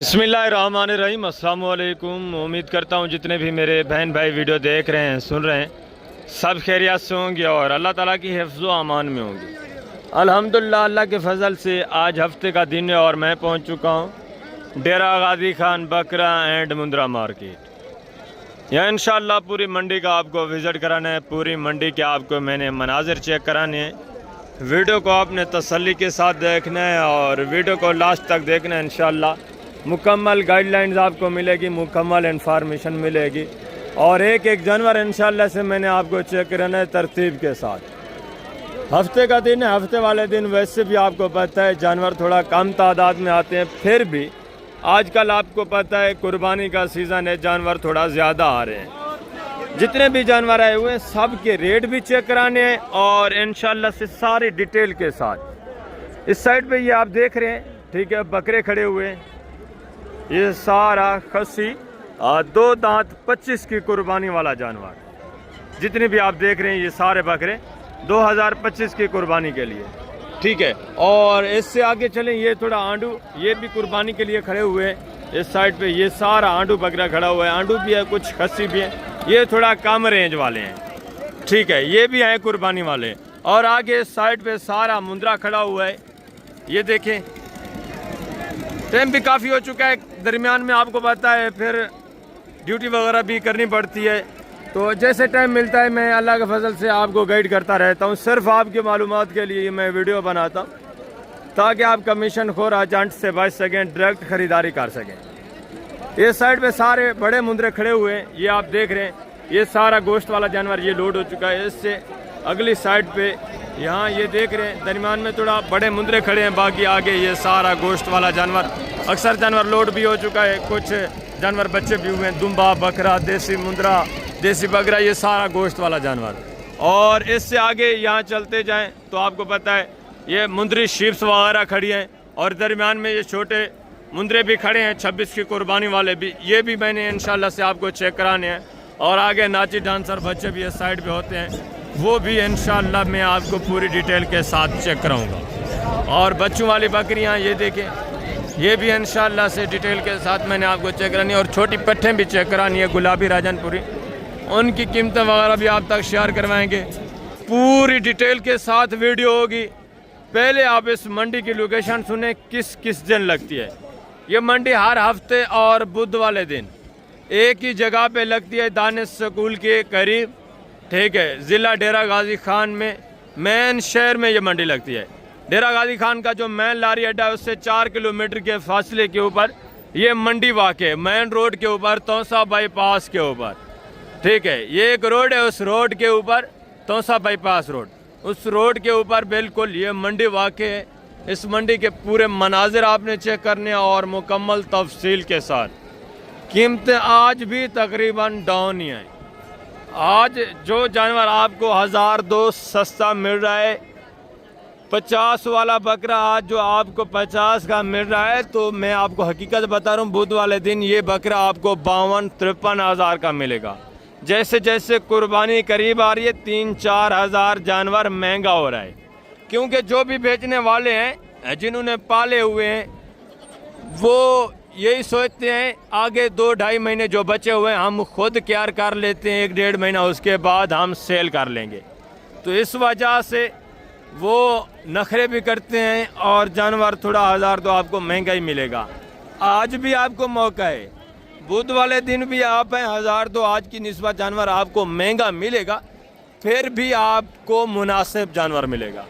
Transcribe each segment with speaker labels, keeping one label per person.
Speaker 1: बिस्मिल्लाहिर्रहमानिर्रहीम। अस्सलाम वालेकुम। उम्मीद करता हूँ जितने भी मेरे बहन भाई वीडियो देख रहे हैं, सुन रहे हैं, सब खैरियत से होंगे और अल्लाह ताला की हिफ्ज़ व अमान में होंगे। अल्हम्दुलिल्लाह, अल्लाह के फ़ज़ल से आज हफ्ते का दिन है और मैं पहुँच चुका हूँ डेरा गाजी खान बकरा एंड मुंद्रा मार्केट। यहाँ इंशाअल्लाह पूरी मंडी का आपको विज़िट कराना है। पूरी मंडी के आपको मैंने मनाजिर चेक कराने हैं। वीडियो को आपने तसल्ली के साथ देखना है और वीडियो को लास्ट तक देखना है। इंशाअल्लाह मुकम्मल गाइडलाइंस आपको मिलेगी, मुकम्मल इन्फॉर्मेशन मिलेगी और एक एक जानवर इंशाअल्लाह से मैंने आपको चेक कराना है तरतीब के साथ। हफ्ते का दिन है, हफ्ते वाले दिन वैसे भी आपको पता है जानवर थोड़ा कम तादाद में आते हैं, फिर भी आजकल आपको पता है कुर्बानी का सीज़न है, जानवर थोड़ा ज़्यादा आ रहे हैं। जितने भी जानवर आए हुए हैं सब के रेट भी चेक कराने हैं और इंशाअल्लाह से सारी डिटेल के साथ। इस साइड पे ये आप देख रहे हैं, ठीक है, बकरे खड़े हुए हैं। ये सारा खस्सी 2 दांत 25 की कुर्बानी वाला जानवर, जितने भी आप देख रहे हैं ये सारे बकरे 2025 की कुर्बानी के लिए, ठीक है। और इससे आगे चलें, ये थोड़ा आंडू, ये भी कुर्बानी के लिए खड़े हुए हैं। इस साइड पे ये सारा आंडू बकरा खड़ा हुआ है, आंडू भी है, कुछ खस्सी भी है। ये थोड़ा कम रेंज वाले हैं, ठीक है, ये भी हैं कुर्बानी वाले। और आगे इस साइड पे सारा मुंद्रा खड़ा हुआ है। ये देखें, टाइम भी काफ़ी हो चुका है, दरमियान में आपको पता है फिर ड्यूटी वगैरह भी करनी पड़ती है, तो जैसे टाइम मिलता है मैं अल्लाह के फजल से आपको गाइड करता रहता हूँ। सिर्फ आपकी मालूमात के लिए मैं वीडियो बनाता हूँ ताकि आप कमीशन खोर एजेंट से बच सकें, डायरेक्ट ख़रीदारी कर सकें। इस साइड पे सारे बड़े मुंद्रे खड़े हुए हैं, ये आप देख रहे हैं। ये सारा गोश्त वाला जानवर ये लोड हो चुका है। इससे अगली साइड पे यहाँ ये देख रहे हैं, दरमियान में थोड़ा बड़े मुंद्रे खड़े हैं, बाकी आगे ये सारा गोश्त वाला जानवर, अक्सर जानवर लोड भी हो चुका है, कुछ जानवर बच्चे भी हुए हैं, दुम्बा, बकरा, देसी मुंद्रा, देसी बकरा, ये सारा गोश्त वाला जानवर। और इससे आगे यहाँ चलते जाएं तो आपको पता है ये मुंद्री शीप्स वगैरह खड़ी हैं और दरमियान में ये छोटे मुंद्रे भी खड़े हैं 26 की कुर्बानी वाले भी, ये भी मैंने इंशाल्लाह से आपको चेक कराने हैं। और आगे नाची डांसर बच्चे भी इस साइड पे होते हैं, वो भी इंशाल्लाह मैं आपको पूरी डिटेल के साथ चेक कराऊंगा। और बच्चों वाली बकरियां ये देखें, ये भी इंशाल्लाह से डिटेल के साथ मैंने आपको चेक करानी है। और छोटी पट्ठें भी चेक करानी है, गुलाबी राजनपुरी, उनकी कीमतें वगैरह भी आप तक शेयर करवाएंगे। पूरी डिटेल के साथ वीडियो होगी। पहले आप इस मंडी की लोकेशन सुने, किस किस दिन लगती है। ये मंडी हर हफ्ते और बुध वाले दिन एक ही जगह पे लगती है, दानिश स्कूल के करीब, ठीक है, ज़िला डेरा गाजी खान में, मेन शहर में ये मंडी लगती है। डेरा गाजी खान का जो मेन लारी अड्डा है उससे 4 किलोमीटर के फासले के ऊपर ये मंडी वाक़ है, मेन रोड के ऊपर, तौसा बाईपास के ऊपर, ठीक है। ये एक रोड है, उस रोड के ऊपर तौसा बाईपास रोड, उस रोड के ऊपर बिल्कुल ये मंडी वाक़ है। इस मंडी के पूरे मनाजिर आपने चेक करने और मुकम्मल तफसील के साथ। कीमतें आज भी तकरीबन डाउन ही हैं। आज जो जानवर आपको 1002 सस्ता मिल रहा है, 50 वाला बकरा आज जो आपको 50 का मिल रहा है, तो मैं आपको हकीकत बता रहा हूँ, बुध वाले दिन ये बकरा आपको 52-53 हज़ार का मिलेगा। जैसे जैसे कुर्बानी करीब आ रही है 3-4 हज़ार जानवर महंगा हो रहा है, क्योंकि जो भी बेचने वाले हैं, जिन्होंने पाले हुए हैं, वो यही सोचते हैं आगे 2-2.5 महीने जो बचे हुए हैं हम खुद केयर कर लेते हैं, 1-1.5 महीना, उसके बाद हम सेल कर लेंगे। तो इस वजह से वो नखरे भी करते हैं और जानवर थोड़ा 1000 तो आपको महंगा ही मिलेगा। आज भी आपको मौका है, बुध वाले दिन भी आप हैं, 1000 तो आज की निस्बत जानवर आपको महंगा मिलेगा, फिर भी आपको मुनासिब जानवर मिलेगा।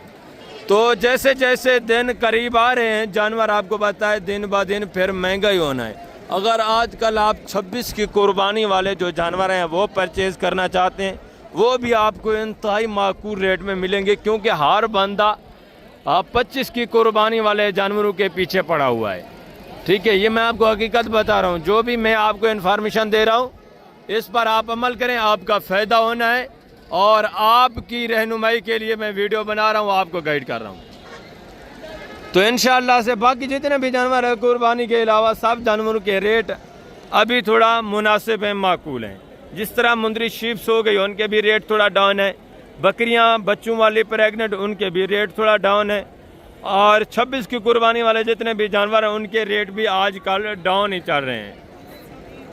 Speaker 1: तो जैसे जैसे दिन करीब आ रहे हैं, जानवर आपको पता है दिन ब दिन फिर महंगा ही होना है। अगर आजकल आप 26 की कुर्बानी वाले जो जानवर हैं वो परचेज़ करना चाहते हैं, वो भी आपको इंतहाई माकूल रेट में मिलेंगे, क्योंकि हर बंदा 25 की कुर्बानी वाले जानवरों के पीछे पड़ा हुआ है, ठीक है। ये मैं आपको हकीकत बता रहा हूँ, जो भी मैं आपको इन्फॉर्मेशन दे रहा हूँ इस पर आप अमल करें, आपका फ़ायदा होना है। और आपकी रहनुमाई के लिए मैं वीडियो बना रहा हूँ, आपको गाइड कर रहा हूँ। तो इंशाअल्लाह से बाकी जितने भी जानवर हैं कुर्बानी के अलावा सब जानवरों के रेट अभी थोड़ा मुनासिब हैं, माकूल हैं। जिस तरह मुंद्री शीप्स हो गई, उनके भी रेट थोड़ा डाउन है। बकरियाँ बच्चों वाली प्रेगनेंट, उनके भी रेट थोड़ा डाउन है। और 26 की कुर्बानी वाले जितने भी जानवर हैं उनके रेट भी आजकल डाउन ही चल रहे हैं।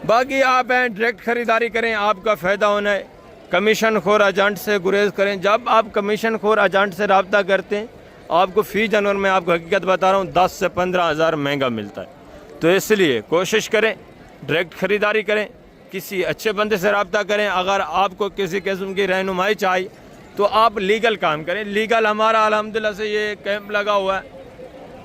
Speaker 1: बाकी आप हैं डायरेक्ट ख़रीदारी करें, आपका फ़ायदा होना है। कमीशन खोर एजेंट से गुरेज करें। जब आप कमीशन खोर एजेंट से रब्ता करते हैं आपको फ़ी जानवर में आपको हकीकत बता रहा हूँ 10 से 15 हज़ार महंगा मिलता है। तो इसलिए कोशिश करें डायरेक्ट ख़रीदारी करें, किसी अच्छे बंदे से रब्ता करें। अगर आपको किसी किस्म की रहनुमाई चाहिए तो आप लीगल काम करें। लीगल हमारा अल्हम्दुलिल्लाह से ये कैंप लगा हुआ है,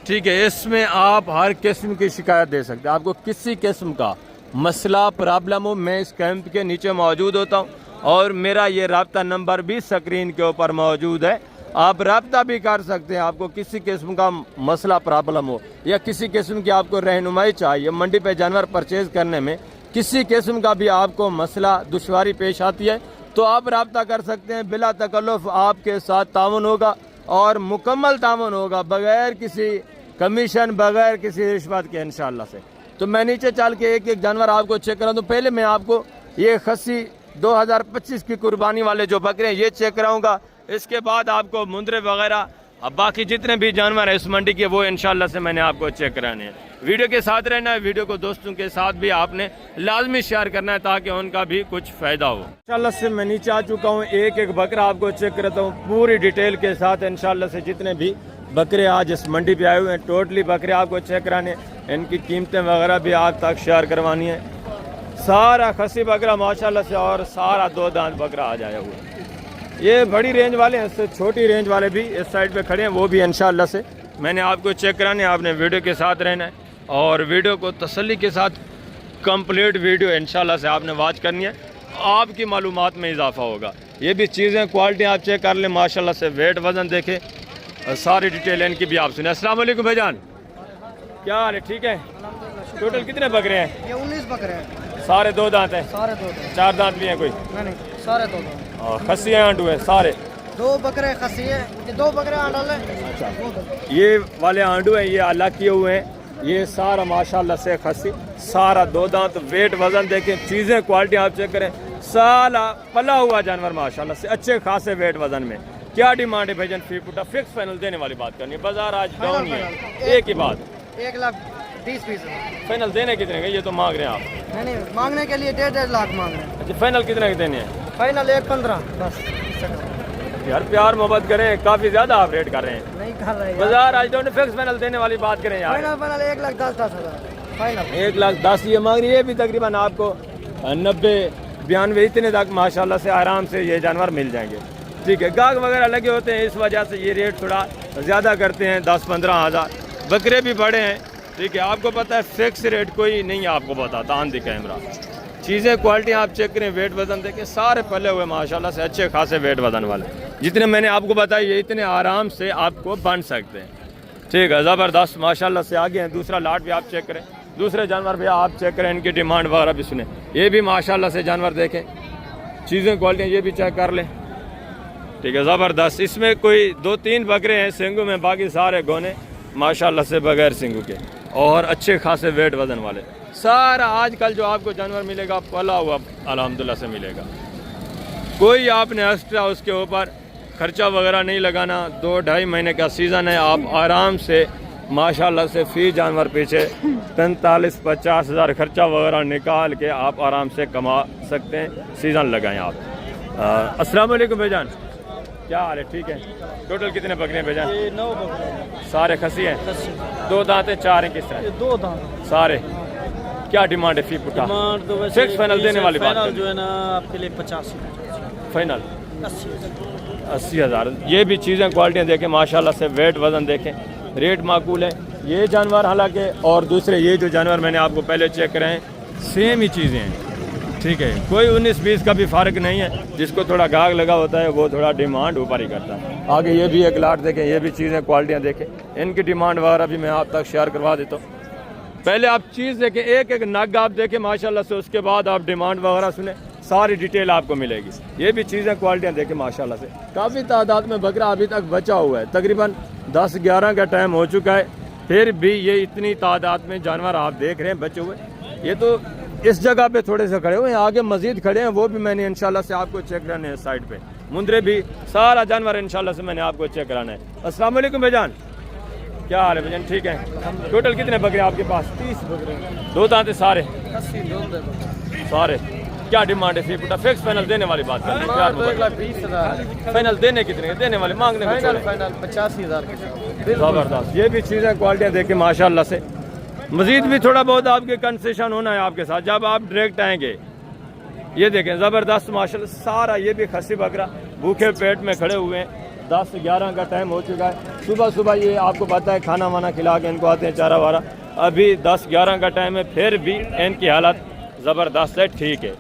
Speaker 1: ठीक है। इसमें आप हर किस्म की शिकायत दे सकते हैं। आपको किसी किस्म का मसला प्रॉब्लम हो, मैं इस कैंप के नीचे मौजूद होता हूँ और मेरा ये रब्ता नंबर भी स्क्रीन के ऊपर मौजूद है। आप रब्ता भी कर सकते हैं। आपको किसी किस्म का मसला प्रॉब्लम हो या किसी किस्म की आपको रहनुमाई चाहिए, मंडी पे जानवर परचेज़ करने में किसी किस्म का भी आपको मसला दुश्वारी पेश आती है तो आप रब्ता कर सकते हैं। बिला तकल्लुफ़ आपके साथ ताउन होगा और मुकम्मल ताउन होगा, बग़ैर किसी कमीशन, बग़ैर किसी रिश्वत के इंशाअल्लाह से। तो मैं नीचे चल के एक एक जानवर आपको चेक करा दूँ। पहले मैं आपको ये खस्सी 2025 की कुर्बानी वाले जो बकरे हैं ये चेक कराऊंगा। इसके बाद आपको मुंदरे वगैरह अब बाकी जितने भी जानवर हैं इस मंडी के वो इंशाल्लाह से मैंने आपको चेक कराने हैं। वीडियो के साथ रहना है, वीडियो को दोस्तों के साथ भी आपने लाजमी शेयर करना है ताकि उनका भी कुछ फ़ायदा हो। इंशाल्लाह से मैं नीचे आ चुका हूँ, एक एक बकरा आपको चेक कराता हूँ पूरी डिटेल के साथ। इंशाल्लाह से जितने भी बकरे आज इस मंडी पे आए हुए हैं टोटली बकरे आपको चेक कराने, इनकी कीमतें वगैरह भी आप तक शेयर करवानी है। सारा खसी बकरा माशाल्लाह से और सारा 2 दांत बकरा आ जाया हुआ है। ये बड़ी रेंज वाले हैं, इससे छोटी रेंज वाले भी इस साइड पे खड़े हैं, वो भी इंशाल्लाह से मैंने आपको चेक कराने। आपने वीडियो के साथ रहना है और वीडियो को तसल्ली के साथ कंप्लीट वीडियो इंशाल्लाह से आपने वॉच करनी है, आपकी मालूमात में इजाफा होगा। ये भी चीज़ें क्वालिटी आप चेक कर लें माशाल्लाह से, वेट वज़न देखें और सारी डिटेल इनकी भी आप सुने। अस्सलाम वालेकुम भाईजान, क्या हाल है? ठीक है। टोटल कितने बकरे हैं? ये 19 बकरे हैं। सारे 2 दांत हैं? सारे 2 दांत। 4 दांत भी हैं कोई? नहीं, सारे 2 दांत। और खस्सी हैं, आंडू हैं सारे? 2 बकरे खस्सी हैं, ये 2 बकरे आंडल हैं। अच्छा, ये वाले आंडू हैं, ये अलग किए हुए हैं। ये सारा माशाल्लाह से खस्सी, सारा 2 दांत। वेट वजन देखें, चीज़ें क्वालिटी आप चेक करें, साला पला हुआ जानवर माशाल्लाह से अच्छे खासे वेट वजन में। क्या डिमांड है भाईजान? फी फुटा फिक्स फाइनल देने वाली बात करनी है। बाजार आज डाउन है, एक ही बात 1,20,000 फाइनल देने कितने का? ये तो मांग रहे हैं आप? नहीं, मांगने के लिए 1.5 लाख मांग रहे हैं। अच्छा, फाइनल कितने के देने हैं? फाइनल 1,15 बस। यार प्यार मोहब्बत करें, काफी ज्यादा आप रेट कर रहे हैं। नहीं कर रहे बाजार आज डाउन, फिक्स फाइनल देने वाली बात करें यार। फाइनल 1,10,000 फाइनल 1,10,000 ये मांग रही है। भी तकरीबन आपको 90-92 इतने तक माशाल्लाह से आराम से ये जानवर मिल जाएंगे, ठीक है। गाहक वगैरह लगे होते हैं, इस वजह से ये रेट थोड़ा ज़्यादा करते हैं, 10-15 हज़ार। बकरे भी बड़े हैं, ठीक है। आपको पता है फिक्स रेट कोई नहीं आपको बताता ऑन द कैमरा। चीज़ें क्वालिटी आप चेक करें, वेट वज़न देखें, सारे पले हुए माशाल्लाह से अच्छे खासे वेट वज़न वाले। जितने मैंने आपको बताया ये इतने आराम से आपको बन सकते हैं, ठीक है। ज़बरदस्त माशाल्लाह से आगे हैं। दूसरा लाट भी आप चेक करें, दूसरे जानवर भी आप चेक करें, इनकी डिमांड वगैरह भी सुने। ये भी माशाल्लाह से जानवर देखें, चीज़ें क्वालिटी ये भी चेक कर लें, ठीक है। ज़बरदस्त। इसमें कोई 2-3 बकरे हैं सिंगू में, बाकी सारे गोने माशाल्लाह से बगैर सिंगू के और अच्छे खासे वेट वज़न वाले। सारा आजकल जो आपको जानवर मिलेगा पला हुआ अल्हम्दुलिल्लाह से मिलेगा। कोई आपने एक्स्ट्रा उसके ऊपर खर्चा वगैरह नहीं लगाना। 2-2.5 महीने का सीज़न है, आप आराम से माशाल्लाह से फ़ी जानवर पीछे 45-50 हज़ार खर्चा वगैरह निकाल के आप आराम से कमा सकते हैं। सीज़न लगाएं आप। अस्सलाम वालेकुम भाईजान, क्या हाल है? ठीक है। टोटल कितने बकरे हैं भाईजान? 9 बकरे। सारे खसी हैं? 2 दांत हैं, 4 हैं? किस तरह? 2 दांत सारे। क्या डिमांड है फी फुटा? तो फिक्स फाइनल देने वाली बात जो है ना आपके लिए 50 फाइनल 80 हज़ार। ये भी चीज़ें क्वालिटियाँ देखें माशाल्लाह से, वेट वज़न देखें, रेट माकूल है। ये जानवर हालांकि और दूसरे ये जो जानवर मैंने आपको पहले चेक कराए सेम ही चीज़ें हैं, ठीक है। कोई 19-20 का भी फ़र्क नहीं है। जिसको थोड़ा गाहक लगा होता है वो थोड़ा डिमांड ऊपर ही करता है। आगे ये भी एक लाट देखें, ये भी चीज़ें क्वालिटियाँ देखें, इनकी डिमांड वगैरह भी मैं आप तक शेयर करवा देता हूँ। पहले आप चीज़ देखें, एक एक नग आप देखें माशाल्लाह से, उसके बाद आप डिमांड वगैरह सुने, सारी डिटेल आपको मिलेगी। ये भी चीज़ें क्वालिटियाँ देखें माशाल्लाह से। काफ़ी तादाद में बकरा अभी तक बचा हुआ है, तकरीबन 10-11 का टाइम हो चुका है, फिर भी ये इतनी तादाद में जानवर आप देख रहे हैं बचे हुए। ये तो इस जगह पे थोड़े से खड़े हुए हैं, आगे मजीद खड़े हैं, वो भी मैंने इंशाल्लाह से आपको चेक कराने हैं। साइड पे मुंदरे भी सारा जानवर इंशाल्लाह से मैंने आपको चेक कराना है। अस्सलाम वालेकुम भाईजान, क्या हाल है भजन, ठीक है। टोटल कितने बकरे आपके पास?
Speaker 2: 30 बकरे।
Speaker 1: दो दांत है सारे?
Speaker 2: 80
Speaker 1: सारे। क्या डिमांड है? फी फिक्स फाइनल देने वाली बात कर रहे हैं।
Speaker 2: 1,20,000
Speaker 1: फाइनल देने कितने? देने वाले मांगने में
Speaker 2: फाइनल 85,000।
Speaker 1: जबरदस्त। ये भी चीज़ें क्वालिटियाँ देखें माशाल्लाह से। मजीद भी थोड़ा बहुत आपके कंसेशन होना है आपके साथ जब आप डायरेक्ट आएंगे। ये देखें ज़बरदस्त माशाल्लाह सारा। ये भी खस्सी बकरा भूखे पेट में खड़े हुए हैं। 10-11 का टाइम हो चुका है। सुबह सुबह ये आपको पता है खाना वाना खिला के इनको आते हैं चारा वारा। अभी 10-11 का टाइम है, फिर भी इनकी हालत ज़बरदस्त है। ठीक है,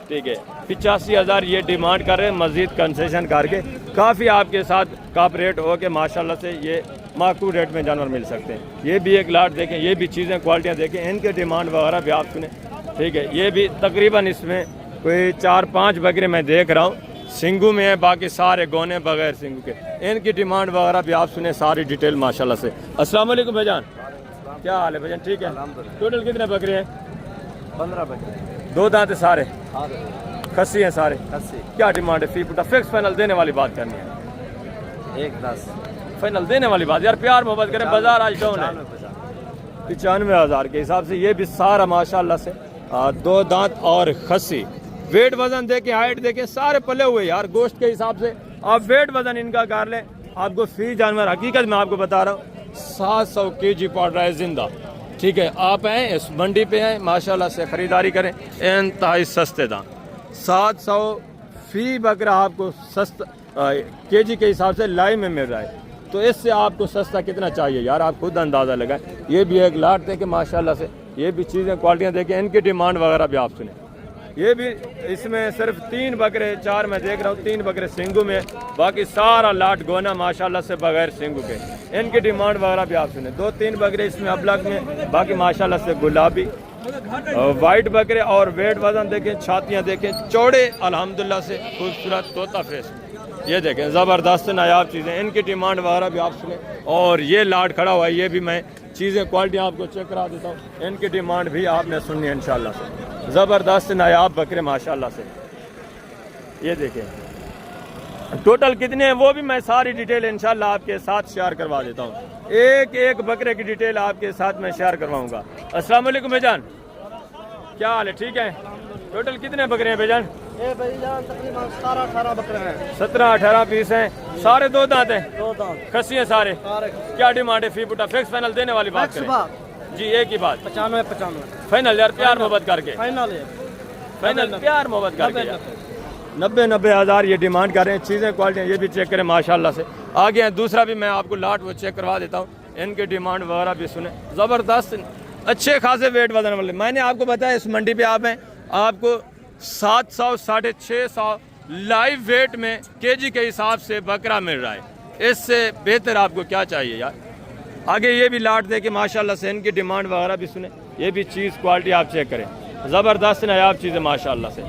Speaker 1: ठीक है। 85,000 ये डिमांड कर रहे हैं। मज़ीद कंसेशन करके काफ़ी आपके साथ कापरेट हो के माशाल्लाह से ये माकूल रेट में जानवर मिल सकते हैं। ये भी एक लाट देखें, ये भी चीज़ें क्वालिटियाँ देखें, इनके डिमांड वगैरह भी आप सुने। ठीक है, ये भी तकरीबन इसमें कोई 4-5 बकरे मैं देख रहा हूँ सिंगू में है, बाकी सारे गोने बगैर सिंगू के। इनकी डिमांड वगैरह भी आप सुने सारी डिटेल माशाल्लाह से। अस्सलाम वालेकुम भाईजान, क्या हाल है भाईजान, ठीक है। टोटल कितने बकरे हैं?
Speaker 2: 15 बकरे।
Speaker 1: दो दांत सारे? खस्सी हैं सारे? क्या डिमांड है? फी पुटा फिक्स फाइनल देने वाली बात करनी है।
Speaker 2: 1,10
Speaker 1: फाइनल देने वाली बात यार, प्यार मोहब्बत करें। बाजार आज डाउन है। 95,000 के हिसाब से ये भी सारा माशाल्लाह से दो दांत और खस्सी। वेट वजन देके, हाइट देके, सारे पले हुए यार। गोश्त के हिसाब से आप वेट वजन इनका कर लें, आपको फी जानवर हकीकत में आपको बता रहा हूँ 700 kg पड़ रहा है जिंदा। ठीक है, आप हैं इस मंडी पे हैं माशाल्लाह से, ख़रीदारी करें। इंतहाई सस्ते दाम 700 फी बकरा आपको सस्ता kg के हिसाब से लाइव में मिल रहा है। तो इससे आपको सस्ता कितना चाहिए यार, आप खुद अंदाज़ा लगाएं। ये भी एक लाट देखे माशाल्लाह से, ये भी चीज़ें क्वालिटियाँ देखें, इनकी डिमांड वगैरह भी आप सुने। ये भी इसमें सिर्फ 3 बकरे 4 मैं देख रहा हूँ, 3 बकरे सिंगू में, बाकी सारा लाट गोना माशाल्लाह से बगैर सिंगू के। इनकी डिमांड वगैरह भी आप सुने। 2-3 बकरे इसमें अबलग में, बाकी माशाल्लाह से गुलाबी वाइट बकरे। और वेट वजन देखें, छातियाँ देखें, चौड़े अल्हम्दुलिल्लाह से खूबसूरत तोता फेस। ये देखें ज़बरदस्त नायाब चीज़ें, इनकी डिमांड वगैरह भी आप सुने। और ये लाट खड़ा हुआ है, ये भी मैं चीज़ें क्वालिटी आपको चेक करा देता हूँ। इनकी डिमांड भी आपने सुननी है इंशाल्लाह से। ज़बरदस्त नायाब बकरे माशाल्लाह से। ये देखें टोटल कितने हैं वो भी मैं सारी डिटेल इंशाल्लाह आपके साथ शेयर करवा देता हूँ। एक एक बकरे की डिटेल आपके साथ मैं शेयर करवाऊँगा। अस्सलाम वालेकुम भाईजान, क्या हाल है, ठीक है। टोटल कितने बकरे हैं भाईजान?
Speaker 2: तकरीबन 17-18 बकरे हैं।
Speaker 1: 17-18 पीस हैं, सारे दो दांत हैं?
Speaker 2: दो दांत।
Speaker 1: खस्सी हैं सारे? क्या डिमांड है? फी पुटा फिक्स फाइनल देने वाली बात करें जी। एक ही बात
Speaker 2: 95
Speaker 1: फाइनल यार, प्यार मोहब्बत करके
Speaker 2: फाइनल
Speaker 1: प्यार मोहब्बत करके 90,000 ये डिमांड कर रहे हैं। चीज़ें क्वालिटियाँ ये भी चेक करें माशाल्लाह से। आगे हैं दूसरा भी मैं आपको लाट वो चेक करवा देता हूँ, इनके डिमांड वगैरह भी सुने। ज़बरदस्त अच्छे खासे वेट वजन वाले। मैंने आपको बताया इस मंडी पे आप हैं, आपको 700-650 लाइव वेट में kg के हिसाब से बकरा मिल रहा है। इससे बेहतर आपको क्या चाहिए यार। आगे ये भी लाट दे के माशाल्लाह से, इनकी डिमांड वगैरह भी सुने। ये भी चीज़ क्वालिटी आप चेक करें, ज़बरदस्त नायाब चीज़ें माशाल्लाह से।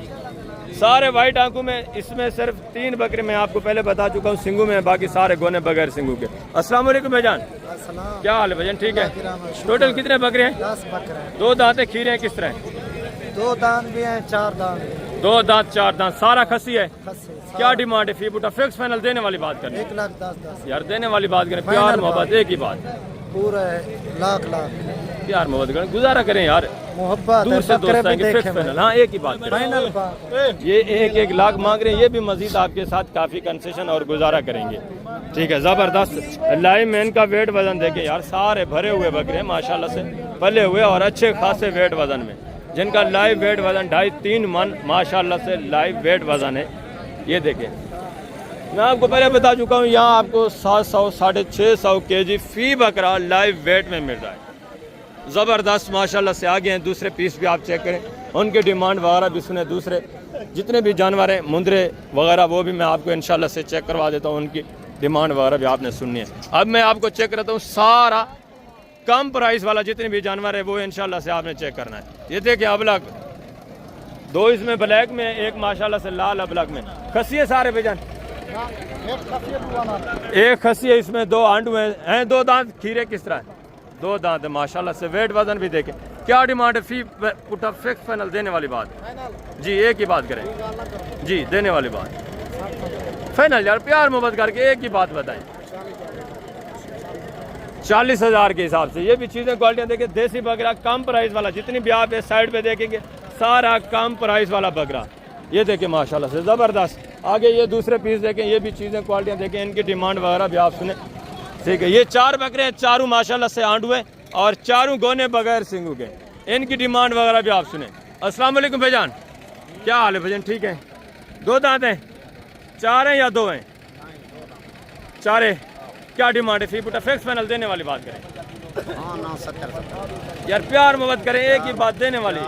Speaker 1: सारे वाइट आंखों में, इसमें सिर्फ 3 बकरे मैं आपको पहले बता चुका हूँ सिंगू में, बाकी सारे गोने बगैर सिंगू के। अस्सलाम वालेकुम भाईजान, क्या हाल है भाईजान, ठीक है। टोटल कितने बकरे हैं?
Speaker 2: 10 बकरे हैं।
Speaker 1: 2 दांत खीरे हैं, किस तरह?
Speaker 2: 2 दांत भी हैं, 4 दांत।
Speaker 1: 2 दांत 4 दांत, सारा खस्सी है। क्या डिमांड है? फी बुटा फिक्स फाइनल देने वाली बात करें।
Speaker 2: 1,10,000
Speaker 1: यार देने वाली बात करें, प्यार मोहब्बत एक ही बात।
Speaker 2: पूरा लाख
Speaker 1: प्यार मोहब्बत करें, गुजारा करें यार,
Speaker 2: मोहब्बत
Speaker 1: दूर से दोस्त आएंगे। फिक्स फाइनल, हाँ एक ही बात
Speaker 2: फाइनल बात।
Speaker 1: ये 1-1 लाख मांग रहे हैं। ये भी मजीद आपके साथ काफ़ी कंसेशन और गुजारा करेंगे। ठीक है, ज़बरदस्त लाइव में इनका वेट वजन देखें यार, सारे भरे हुए बकरे माशाल्लाह से, पले हुए और अच्छे खासे वेट वजन में, जिनका लाइव वेट वजन 2.5-3 मन माशाल्लाह से लाइव वेट वजन है। ये देखें, मैं आपको पहले बता चुका हूँ, यहाँ आपको 700-650 kg फी बकरा लाइव वेट में मिल रहा है। ज़बरदस्त माशाल्लाह से। आगे हैं दूसरे पीस भी आप चेक करें, उनकी डिमांड वगैरह भी सुने। दूसरे जितने भी जानवर हैं, मुंदरे वगैरह, वो भी मैं आपको इंशाल्लाह से चेक करवा देता हूँ, उनकी डिमांड वगैरह भी आपने सुननी है। अब मैं आपको चेक करता हूँ सारा कम प्राइस वाला जितने भी जानवर है वो इंशाल्लाह से आपने चेक करना है। ये देखिए अबलग 2 इसमें ब्लैक में, एक माशाल्लाह से लाल अबलग में। खस्सी है सारे बेजान? एक खस्सी है, इसमें 2 आंडू हैं। 2 दांत खीरे किस तरह है? 2 दांत है माशाल्लाह से। वेट वजन भी देखें। क्या डिमांड है? फी पुटा फिक्स फाइनल देने वाली बात जी, एक ही बात करें जी, देने वाली बात फाइनल यार, प्यार मोहब्बत करके एक ही बात बताएं। 40,000 के हिसाब से। ये भी चीज़ें क्वालिटियाँ देखिए, देसी बकरा कम प्राइस वाला, जितनी भी आप इस साइड पे देखेंगे सारा कम प्राइस वाला बकरा। ये देखिए माशाल्लाह से ज़बरदस्त। आगे ये दूसरे पीस देखें, ये भी चीज़ें क्वालिटियाँ देखें, इनकी डिमांड वगैरह भी आप सुने। ठीक है, ये 4 बकरे हैं, चारों माशाल्लाह से आंडू और चारों गोने बगैर सिंगू के। इनकी डिमांड वगैरह भी आप सुने। अस्सलाम वालेकुम भाईजान, क्या हाल है भाईजान? ठीक है। 2 दांत हैं, 4 हैं या 2 हैं? 4 है। क्या डिमांड है? फी पुटा फिक्स फाइनल देने वाली बात करें।
Speaker 2: हाँ ना 70
Speaker 1: यार प्यार मोहब्बत करें, एक ही बात देने वाली।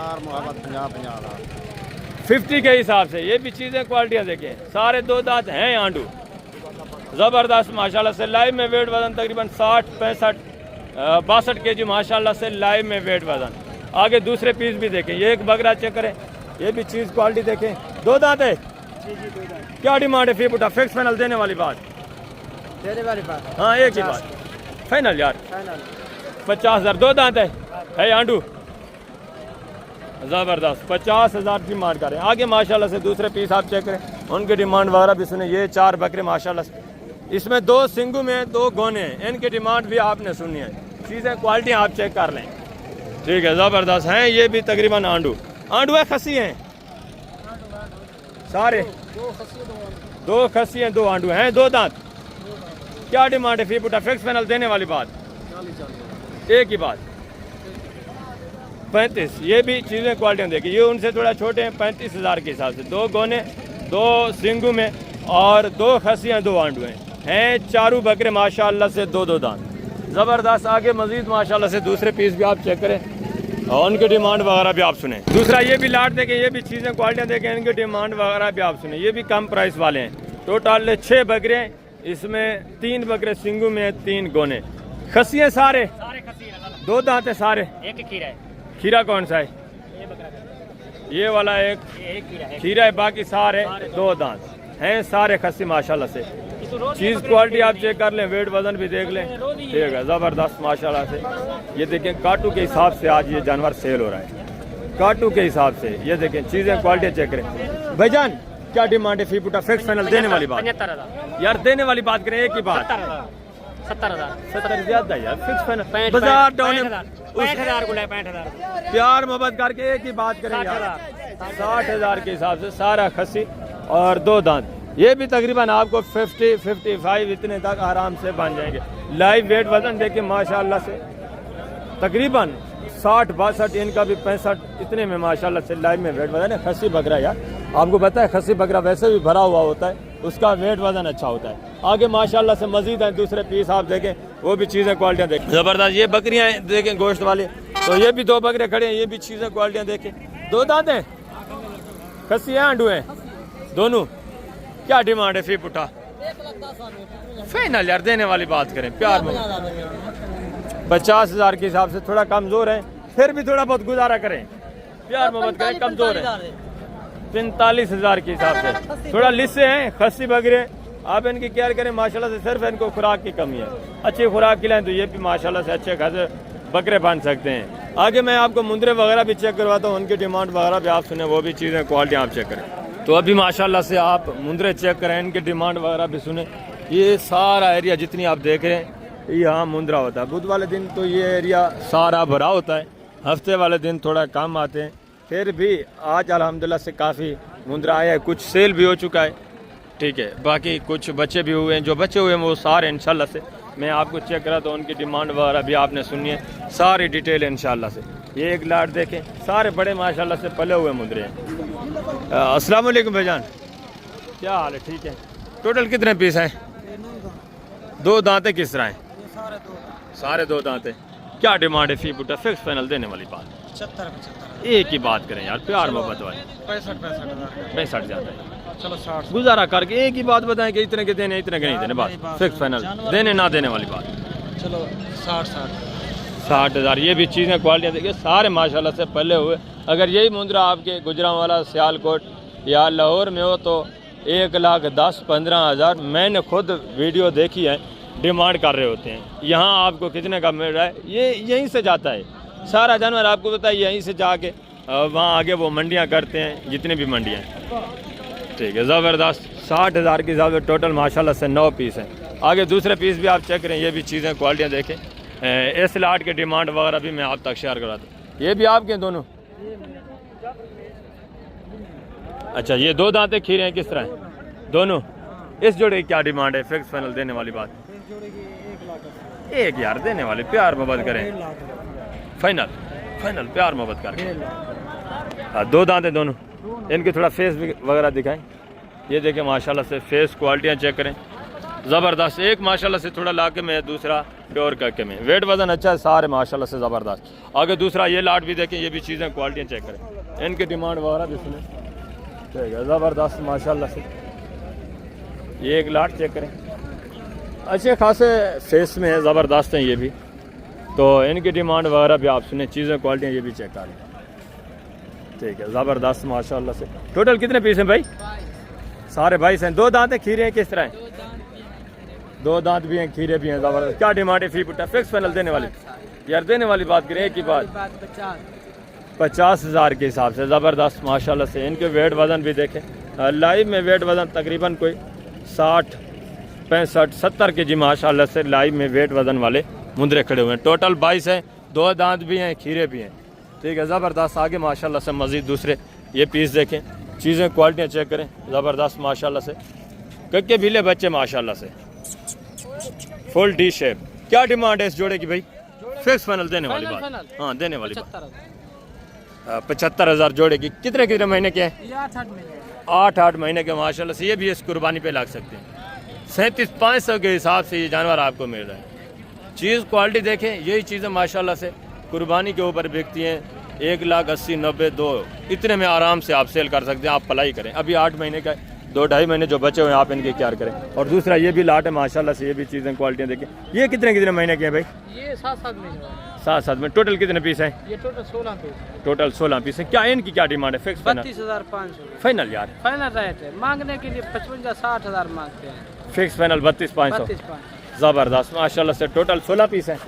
Speaker 1: 50 के हिसाब से। ये भी चीज़ें क्वालिटियाँ देखें, सारे 2 दांत हैं आंडू, ज़बरदस्त माशाल्लाह से। लाइव में वेट वजन तकरीबन 60 65 62 kg माशाल्लाह से लाइव में वेट वजन। आगे दूसरे पीस भी देखें, ये एक बकरा चेक करें, ये भी चीज़ क्वालिटी देखें। 2 दांत है। क्या डिमांड है? फी पुटा फिक्स फाइनल देने वाली बात।
Speaker 2: देने वाली बात।
Speaker 1: हाँ एक ही बात फाइनल यार। 50,000। 2 दांत है आंडू, ज़बरदस्त। 50,000 डिमांड करें। आगे माशाल्लाह से दूसरे पीस आप चेक करें, उनकी डिमांड वगैरह भी सुने। ये 4 बकरे माशाल्लाह से, इसमें 2 सिंगू में 2 गोने हैं, इनकी डिमांड भी आपने सुनी है। चीज़ें क्वालिटी आप चेक कर लें। ठीक है, ज़बरदस्त हैं। ये भी तकरीबन आंडू है, खसी हैं सारे। 2 खसी हैं, 2 आंडू हैं, 2 दांत। क्या डिमांड है? फी पुटा फिक्स फाइनल देने वाली बात। एक ही बात 35। ये भी चीज़ें क्वालिटियाँ देखिए, ये उनसे थोड़ा छोटे हैं, 35,000 के हिसाब से। 2 गोने 2 सिंगू में और 2 खसियाँ 2 आंडू हैं चारों बकरे माशाल्लाह से 2 दांत, ज़बरदस्त। आगे मजीद माशाल्लाह से दूसरे पीस भी आप चेक करें और उनकी डिमांड वगैरह भी आप सुने। दूसरा ये भी लाट देखें, ये भी चीज़ें क्वालिटियाँ देखें, इनकी डिमांड वगैरह भी आप सुने। ये भी कम प्राइस वाले हैं। टोटल 6 बकरे, इसमें 3 बकरे सिंगू में, 3 गोने। खसियाँ सारे 2 दांत है सारे।
Speaker 3: एक खीरा है।
Speaker 1: खीरा कौन सा है? ये वाला एक खीरा है, बाकी सारे 2 दांत हैं, सारे खस्सी माशाल्लाह से। चीज़ क्वालिटी आप चेक कर लें, वेट वजन भी देख लें। ठीक है, ज़बरदस्त माशाल्लाह से। ये देखें काटू के हिसाब से आज ये जानवर सेल हो रहा है, काटू के हिसाब से। ये देखें चीज़ें क्वालिटी चेक करें। भाईजान क्या डिमांड है? फी पुटा फिक्स फाइनल देने वाली बात।
Speaker 3: 75,000
Speaker 1: यार देने वाली बात करें, एक ही बात।
Speaker 3: 70,000
Speaker 1: 70 ज्यादा यार, फिक्स फाइनल। बाजार डाउन
Speaker 3: 65,000 को 65,000
Speaker 1: प्यार मोहब्बत करके एक ही बात करें यार। 60,000 के हिसाब से सारा खस्सी और 2 दांत। ये भी तकरीबन आपको 50 55 इतने तक आराम से बन जाएंगे। लाइव वेट वजन देखिए माशाल्लाह से तकरीबन 60 62, इनका भी 65 इतने में माशाल्लाह से लाइव में वेट वजन है। खस्सी बकरा यार, आपको पता है खस्सी बकरा वैसे भी भरा हुआ होता है, उसका वेट वजन अच्छा होता है। आगे माशाल्लाह से मजीद है दूसरे पीस आप देखें, वो भी चीज़ें क्वालिटियाँ देखें ज़बरदस्त। ये बकरियाँ देखें गोश्त वाली, तो ये भी 2 बकरे खड़े हैं, ये भी चीज़ें क्वालिटियाँ देखें। 2 दांत हैं, खस्सी हैं, आंडू हैं दोनों। क्या डिमांड है? फी पुटा फाइनल यार देने वाली बात करें प्यार में। 50,000 के हिसाब से थोड़ा कमज़ोर है, फिर भी थोड़ा बहुत गुजारा करें, प्यार मोहब्बत करें। कमज़ोर है 45,000 के हिसाब से, थोड़ा लिस्से हैं, खस्सी बकरे। आप इनकी केयर करें माशाल्लाह से, सिर्फ इनको खुराक की कमी है। अच्छी खुराक खिलाएं तो ये भी माशाल्लाह से अच्छे खासे बकरे बन सकते हैं। आगे मैं आपको मुंदरे वगैरह भी चेक करवाता हूँ, उनकी डिमांड वगैरह भी आप सुने, वो भी चीज़ें क्वालिटी आप चेक करें। तो अभी माशाल्लाह से आप मुंदरे चेक करें, इनकी डिमांड वगैरह भी सुने। ये सारा एरिया जितनी आप देख रहे हैं यहाँ मुंदरा होता है। बुध वाले दिन तो ये एरिया सारा भरा होता है, हफ्ते वाले दिन थोड़ा कम आते हैं। फिर भी आज अल्हम्दुलिल्लाह से काफ़ी मुंदरा आया है, कुछ सेल भी हो चुका है। ठीक है, बाकी कुछ बच्चे भी हुए हैं, जो बच्चे हुए हैं वो सारे इंशाल्लाह से मैं आपको चेक करा तो उनकी डिमांड वगैरह भी आपने सुनी है, सारी डिटेल इंशाल्लाह से। ये एक लाट देखें, सारे बड़े माशाल्लाह से पले हुए मुंदरे हैं। अस्सलाम वालेकुम भाईजान, क्या हाल है? ठीक है। टोटल कितने पीस हैं? 2 दांतें किस तरह हैं? सारे 2 दांतें। क्या डिमांड है? फी पुटा फिक्स फाइनल देने वाली बात।
Speaker 2: 75
Speaker 1: एक ही बात करें यार, प्यार मोहब्बत वाली। 65 ज़्यादा है,
Speaker 2: चलो 60
Speaker 1: गुजारा करके एक ही बात बताएं कि इतने के देने, इतने के नहीं देने, बात फिक्स फाइनल, देने ना देने वाली बात।
Speaker 2: चलो
Speaker 1: 60,000। ये भी चीज़ें क्वालिटियाँ देखिए, सारे माशाल्लाह से पहले हुए। अगर यही मुंदरा आपके गुजरांवाला सियालकोट या लाहौर में हो तो 1,10,15,000 मैंने खुद वीडियो देखी है, डिमांड कर रहे होते हैं। यहाँ आपको कितने का मिल रहा है? ये यहीं से जाता है सारा जानवर, आपको पता है, यहीं से जाके वहाँ आगे वो मंडियाँ करते हैं, जितनी भी मंडियाँ हैं। ठीक है, ज़बरदस्त। 60,000 के हिसाब से टोटल माशाल्लाह से 9 पीस हैं। आगे दूसरे पीस भी आप चेक करें, ये भी चीज़ें क्वालिटियाँ देखें, इस लाट के डिमांड वगैरह भी मैं आप तक शेयर करा दूँ। ये भी आपके हैं दोनों? अच्छा, ये दो दांते खीरे हैं, किस तरह हैं दोनों? इस जोड़े की क्या डिमांड है? फिक्स फाइनल देने वाली बात? 1 यार देने वाले, प्यार मोहब्बत करें। फाइनल फाइनल प्यार मोहब्बत करें। हाँ, दो दांत हैं दोनों। इनके थोड़ा फेस वगैरह दिखाएं। ये देखें माशाल्लाह से फेस क्वालिटियाँ चेक करें, ज़बरदस्त। एक माशाल्लाह से थोड़ा लाके में, दूसरा प्योर करके में। वेट वजन अच्छा है, सारे माशाल्लाह से ज़बरदस्त। आगे दूसरा ये लाट भी देखें, ये भी चीज़ें क्वालिटियाँ चेक करें। इनकी डिमांड वगैरह भी सुने, ठीक है, ज़बरदस्त माशाल्लाह से। ये एक लाट चेक करें, अच्छे खासे फेस में है, ज़बरदस्त हैं ये भी। तो इनकी डिमांड वगैरह भी आप सुने, चीज़ें क्वालिटियाँ ये भी चेक कर लें, ठीक है, ज़बरदस्त माशाल्लाह से। टोटल कितने पीस हैं भाई? सारे 22 हैं। दो दांत हैं, खीरे हैं, किस तरह हैं? दो दांत भी हैं, खीरे भी हैं, ज़बरदस्त। क्या डिमांड है? फी पुट्टा फिक्स फाइनल देने वाली? यार देने वाली बात करें, एक ही बात, 50,000 के हिसाब से, ज़बरदस्त माशाल्लाह से। इनके वेट वज़न भी देखें, लाइव में वेट वज़न तकरीबन कोई 60, 65, 70 के जी माशाल्लाह से लाइव में वेट वज़न वाले मुंदरे खड़े हुए हैं। टोटल 22 हैं, दो दांत भी हैं, खीरे भी हैं, ठीक है, ज़बरदस्त। आगे माशाल्लाह से मज़ीद दूसरे ये पीस देखें, चीज़ें क्वालिटियाँ चेक करें, ज़बरदस्त माशाल्लाह से। कक्के भीले बच्चे माशाल्लाह से, फुल डी शेप। क्या डिमांड है इस जोड़े की भाई? फिक्स फाइनल देने वाली बात? हाँ देने वाली बात। 75,000 जोड़े की। कितने कितने महीने के हैं? 8 महीने के माशाल्लाह से। ये भी इस कुर्बानी पे लग सकते हैं। 37,500 के हिसाब से ये जानवर आपको मिल रहा है। चीज़ क्वालिटी देखें, यही चीज़ें माशाल्लाह से कुर्बानी के ऊपर बिकती हैं। 1,80,000, 90,000, 2 इतने में आराम से आप सेल कर सकते हैं। आप पलाई करें। अभी 8 महीने का, 2-2.5 महीने जो बचे हुए हैं, आप इनकी केयर करें। और दूसरा ये भी लाट है माशाल्लाह से, ये भी चीज़ें क्वालिटियाँ देखें। ये कितने महीने के हैं भाई?
Speaker 3: ये 7-7 महीने।
Speaker 1: 7-7 में। टोटल कितने पीस हैं?
Speaker 3: ये टोटल 16 पीस।
Speaker 1: टोटल 16 पीस हैं। क्या इनकी क्या डिमांड है? Fix final?
Speaker 2: 32,500
Speaker 1: फाइनल यार,
Speaker 2: फाइनल रेट है। मांगने के लिए 55-60,000 मांगते हैं।
Speaker 1: Fix final 32,500।
Speaker 2: 32,500
Speaker 1: ज़बरदस्त माशाल्लाह से। टोटल 16 पीस हैं।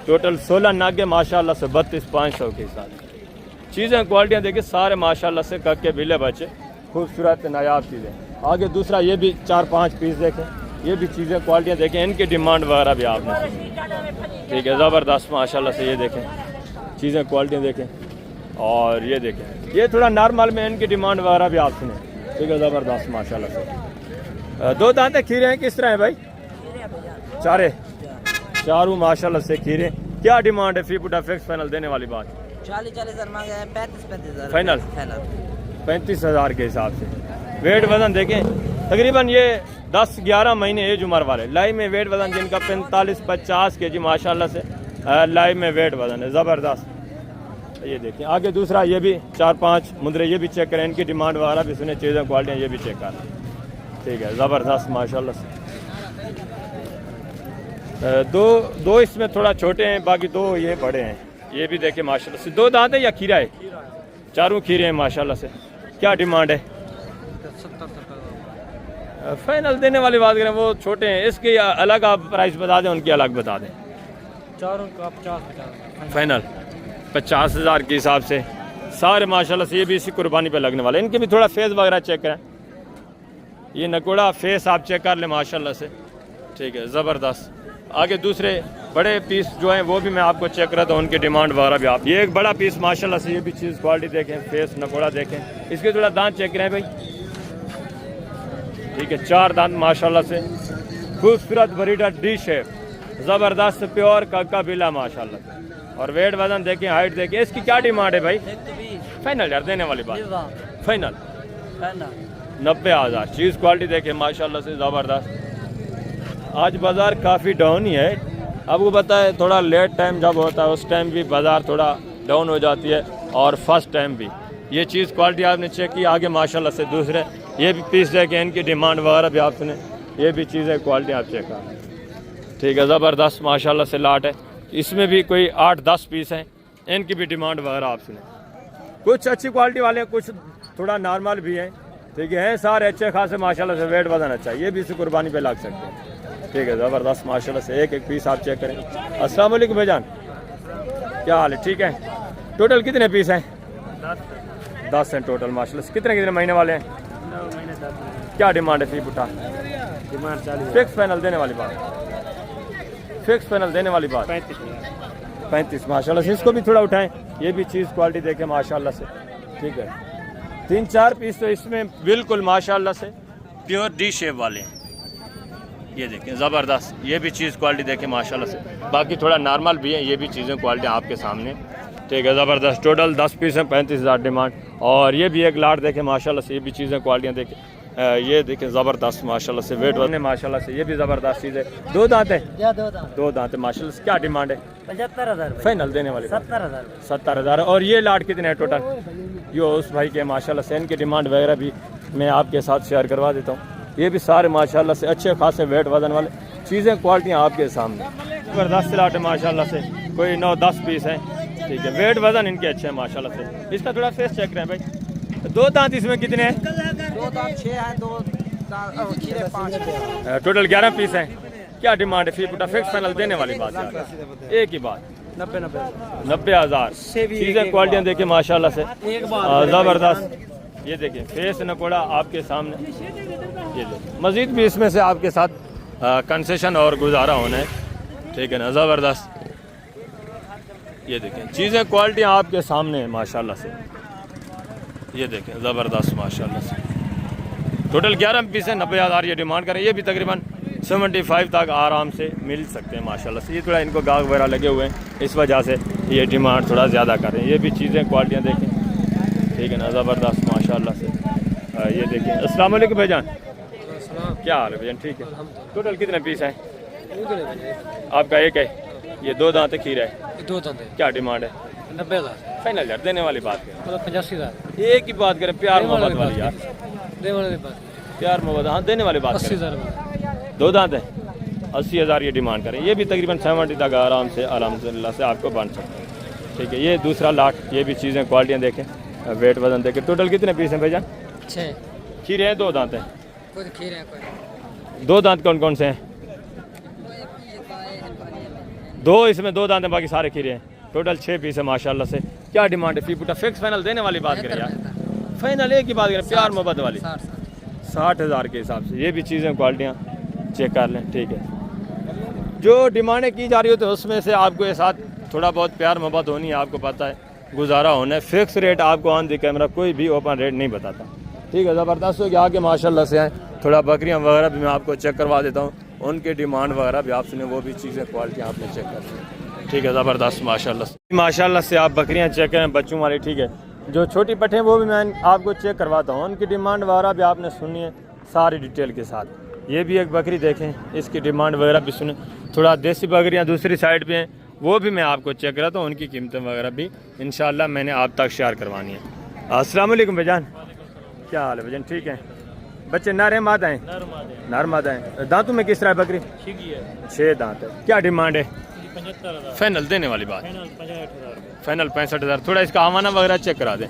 Speaker 1: टोटल 16 नागे माशाल्लाह से 32,500 के साथ। चीज़ें क्वालिटियाँ देखिए, सारे माशाल्लाह से कक्के बिले बच्चे, खूबसूरत नायाब चीज़ें। आगे दूसरा ये भी 4-5 पीस देखें, ये भी चीज़ें क्वालिटियाँ देखें, इनकी डिमांड वगैरह भी आपने, ठीक है, ज़बरदस्त माशाल्लाह से। ये देखें, चीज़ें क्वालिटियाँ देखें, और ये देखें, ये थोड़ा नॉर्मल में इनकी डिमांड वगैरह भी आप सुने, ठीक है, ज़बरदस्त माशाल्लाह से। 2 दांते खीरे हैं, किस तरह है भाई? चारों माशाल्लाह से खीरे। क्या डिमांड है? फी पुटा फिक्स फाइनल देने वाली बात?
Speaker 2: 40,000 मांगे हैं। 35,000
Speaker 1: फाइनल? 35,000 के हिसाब से। वेट वजन देखें, तकरीबन ये 10-11 महीने एज उम्र वाले। लाइव में वेट वजन जिनका 45-50 के जी माशाल्लाह से लाइव में वेट वजन है, ज़बरदस्त। ये देखें। आगे दूसरा ये भी 4-5 मुंदरे, ये भी चेक करें, इनकी डिमांड वगैरह भी सुने, चीज़ें क्वालिटियाँ ये भी चेक करें, ठीक है, ज़बरदस्त माशाल्लाह से। दो इसमें थोड़ा छोटे हैं, बाकी 2 ये बड़े हैं। ये भी देखें माशाल्लाह से। 2 दांत है या खीरा है? चारों खीरे हैं माशाल्लाह से। क्या डिमांड है?
Speaker 2: 70,000
Speaker 1: फाइनल देने वाली बात करें, वो छोटे हैं, इसके अलग आप प्राइस बता दें, उनकी अलग बता दें।
Speaker 2: चारों का 50,000
Speaker 1: फाइनल 50,000 के हिसाब से। सारे माशाल्लाह से ये भी इसी कुर्बानी पे लगने वाले। इनके भी थोड़ा फेस वगैरह चेक करें, ये नकोड़ा फेस आप चेक कर लें माशाल्लाह से, ठीक है, ज़बरदस्त। आगे दूसरे बड़े पीस जो हैं वो भी मैं आपको चेक करता हूँ, उनकी डिमांड वगैरह भी आप। ये एक बड़ा पीस माशाल्लाह से, ये भी चीज़ क्वालिटी देखें, फेस नकोड़ा देखें, इसके थोड़ा दांत चेक करें भाई, ठीक है, 4 दांत माशाल्लाह से, खूबसूरत ब्रीडर डी शेप, ज़बरदस्त प्योर कक्का बिला माशाल्लाह से। और वेट वजन देखें, हाइट देखें। इसकी क्या डिमांड है भाई?
Speaker 2: 120
Speaker 1: फाइनल यार देने वाली बात? फाइनल 90,000। चीज़ क्वालिटी देखें माशाल्लाह से, ज़बरदस्त। आज बाज़ार काफ़ी डाउन ही है, आपको पता है, थोड़ा लेट टाइम जब होता है उस टाइम भी बाज़ार थोड़ा डाउन हो जाती है, और फर्स्ट टाइम भी। ये चीज़ क्वालिटी आपने चेक की। आगे माशाल्लाह से दूसरे ये भी पीस देखें, इनकी डिमांड वगैरह भी आप सुने, ये भी चीज़ें क्वालिटी आप चेक करें, ठीक है, ज़बरदस्त माशाल्लाह से लाट है। इसमें भी कोई 8-10 पीस हैं, इनकी भी डिमांड वगैरह आप सुने। कुछ अच्छी क्वालिटी वाले, कुछ थोड़ा नॉर्मल भी हैं, ठीक है, सारे अच्छे खासे माशाल्लाह से। वेट वजन अच्छा, ये भी इसी कुर्बानी पे लग सकते हैं, ठीक है, ज़बरदस्त माशाल्लाह से। एक पीस आप चेक करें। अस्सलाम वालेकुम भाईजान, क्या हाल है? ठीक है। टोटल कितने पीस हैं? 10 हैं टोटल माशाल्लाह से। कितने महीने वाले हैं?
Speaker 2: 9 महीने 10 महीने।
Speaker 1: क्या डिमांड है फी पुटा?
Speaker 2: डिमांड 40,000।
Speaker 1: फिक्स फाइनल देने वाली बात? फिक्स फाइनल देने वाली बात?
Speaker 2: 35,000।
Speaker 1: 35 माशाल्लाह से। इसको भी थोड़ा उठाएं, ये भी चीज़ क्वालिटी देखें माशाल्लाह से, ठीक है। 3-4 पीस तो इसमें बिल्कुल माशाल्लाह से प्योर डी शेप वाले हैं, ये देखें ज़बरदस्त। ये भी चीज़ क्वालिटी देखें माशाल्लाह से। बाकी थोड़ा नॉर्मल भी है, ये भी चीज़ें क्वालिटी आपके सामने, ठीक है ज़बरदस्त। टोटल 10 पीस हैं, 35,000 डिमांड। और ये भी एक लाट देखें माशाल्लाह से, ये भी चीज़ें क्वालिटियाँ देखें, ये देखें ज़बरदस्त माशाल्लाह से। वेट वजन माशाल्लाह से, ये भी ज़बरदस्त चीज़ है। 2 दांत है, 2 दांत है माशाल्लाह से। क्या डिमांड है?
Speaker 2: 75,000
Speaker 1: फाइनल देने वाले
Speaker 2: 70,000
Speaker 1: 70,000। और ये लाट कितने हैं टोटल? ये उस भाई के माशाल्लाह से, इनकी डिमांड वगैरह भी मैं आपके साथ शेयर करवा देता हूँ। ये भी सारे माशाल्लाह से अच्छे खासे वेट वजन वाले चीज़ें क्वालिटियाँ आपके सामने। ज़बरदस्त लाट है माशाल्लाह से, कोई 9-10 पीस हैं, ठीक है। वेट वजन इनके अच्छे हैं माशाल्लाह से। इसका थोड़ा फेस चेक करें भाई। 2 दांत इसमें कितने हैं?
Speaker 2: 2 दांत 6 हैं, 2 दांत खीरे 5
Speaker 1: टोटल 11 पीस हैं। क्या डिमांड है? फी पुटा फिक्स फाइनल देने वाली बात है, एक ही बात। 90,000। चीज़ें क्वालिटियाँ देखिए माशाल्लाह से, ज़बरदस्त। ये देखिए फेस नकोड़ा आपके सामने, ये देखिए। मज़ीद भी इसमें से आपके साथ कंसेशन और गुजारा होना है, ठीक है ना, ज़बरदस्त। ये देखें चीज़ें क्वालिटियाँ आपके सामने हैं माशाल्लाह से, ये देखें ज़बरदस्त माशाल्लाह से। टोटल 11 पीस है, 90,000 ये डिमांड करें। ये भी तकरीबन 75 तक आराम से मिल सकते हैं माशाल्लाह से। ये थोड़ा इनको गाग वगैरह लगे हुए हैं, इस वजह से ये डिमांड थोड़ा ज़्यादा कर रहे हैं। ये भी चीज़ें क्वालिटियाँ देखें, ठीक है ना, ज़बरदस्त माशाल्लाह से। ये देखिए। अस्सलाम वालेकुम भाईजान, क्या हाल है भाईजान? ठीक है। टोटल कितने पीस हैं आपका? एक है, ये 2 दांत खीरा है,
Speaker 2: 2 दांत है।
Speaker 1: क्या डिमांड है?
Speaker 2: 90,000
Speaker 1: फाइनल यार, देने वाली बात करें,
Speaker 2: मतलब 85,000
Speaker 1: एक ही बात करें, प्यार मोहब्बत वाली यार,
Speaker 2: देने वाली बात,
Speaker 1: प्यार मोहब्बत, हाँ देने वाली बात करें।
Speaker 2: 80,000
Speaker 1: 2 दांत है, 80,000 ये डिमांड करें। ये भी तकरीबन 70 तक आराम से अल्हम्दुलिल्लाह से आपको बन सकते हैं, ठीक है। ये दूसरा लाट, ये भी चीज़ें क्वालिटियाँ देखें, वेट वजन देखें। टोटल कितने पीस हैं भाईजान?
Speaker 2: 6
Speaker 1: खीरे हैं, 2 दांत हैं।
Speaker 2: कोई खीरे हैं, कोई
Speaker 1: 2 दांत कौन कौन से हैं? 2 इसमें 2 दांत हैं, बाकी सारे खीरे हैं। टोटल 6 पीस है माशाल्लाह से। क्या डिमांड है? फी पुटा फिक्स फाइनल देने वाली बात करें यार, फाइनल एक ही बात करें, प्यार मोहब्बत वाली। 60,000 के हिसाब से। ये भी चीज़ें क्वालिटियाँ चेक कर लें, ठीक है। जो डिमांडें की जा रही होती है उसमें से आपको ये साथ थोड़ा बहुत प्यार मोहब्बत होनी है, आपको पता है, गुजारा होना है। फिक्स रेट आपको ऑन दी कैमरा कोई भी ओपन रेट नहीं बताता, ठीक है। ज़बरदस्त हो गया। आगे माशाल्लाह से आए, थोड़ा बकरियाँ वगैरह भी मैं आपको चेक करवा देता हूँ, उनके डिमांड वगैरह भी आप सुने, वो भी चीज़ें क्वालिटी आपने चेक कर ली, ठीक है। ज़बरदस्त माशाल्लाह से आप बकरियाँ चेक करें, बच्चों वाली, ठीक है। जो छोटी पट्टे हैं वो भी मैं आपको चेक करवाता हूँ, उनकी डिमांड वगैरह भी आपने सुनी है सारी डिटेल के साथ। ये भी एक बकरी देखें, इसकी डिमांड वगैरह भी सुने। थोड़ा देसी बकरियाँ दूसरी साइड पे हैं, वो भी मैं आपको चेक कराता हूँ, उनकी कीमतें वगैरह भी इंशाल्लाह मैंने आप तक शेयर करवानी है। अस्सलाम वालेकुम भाईजान, क्या हाल है भाईजान? ठीक है। बच्चे नर हैं मादा हैं? नर मादा हैं। दांतों में किस तरह है बकरी? 6 दांत है। क्या डिमांड है?
Speaker 2: 75,000
Speaker 1: फाइनल देने वाली बात, फाइनल 65,000। थोड़ा इसका हवाना वगैरह चेक करा दें,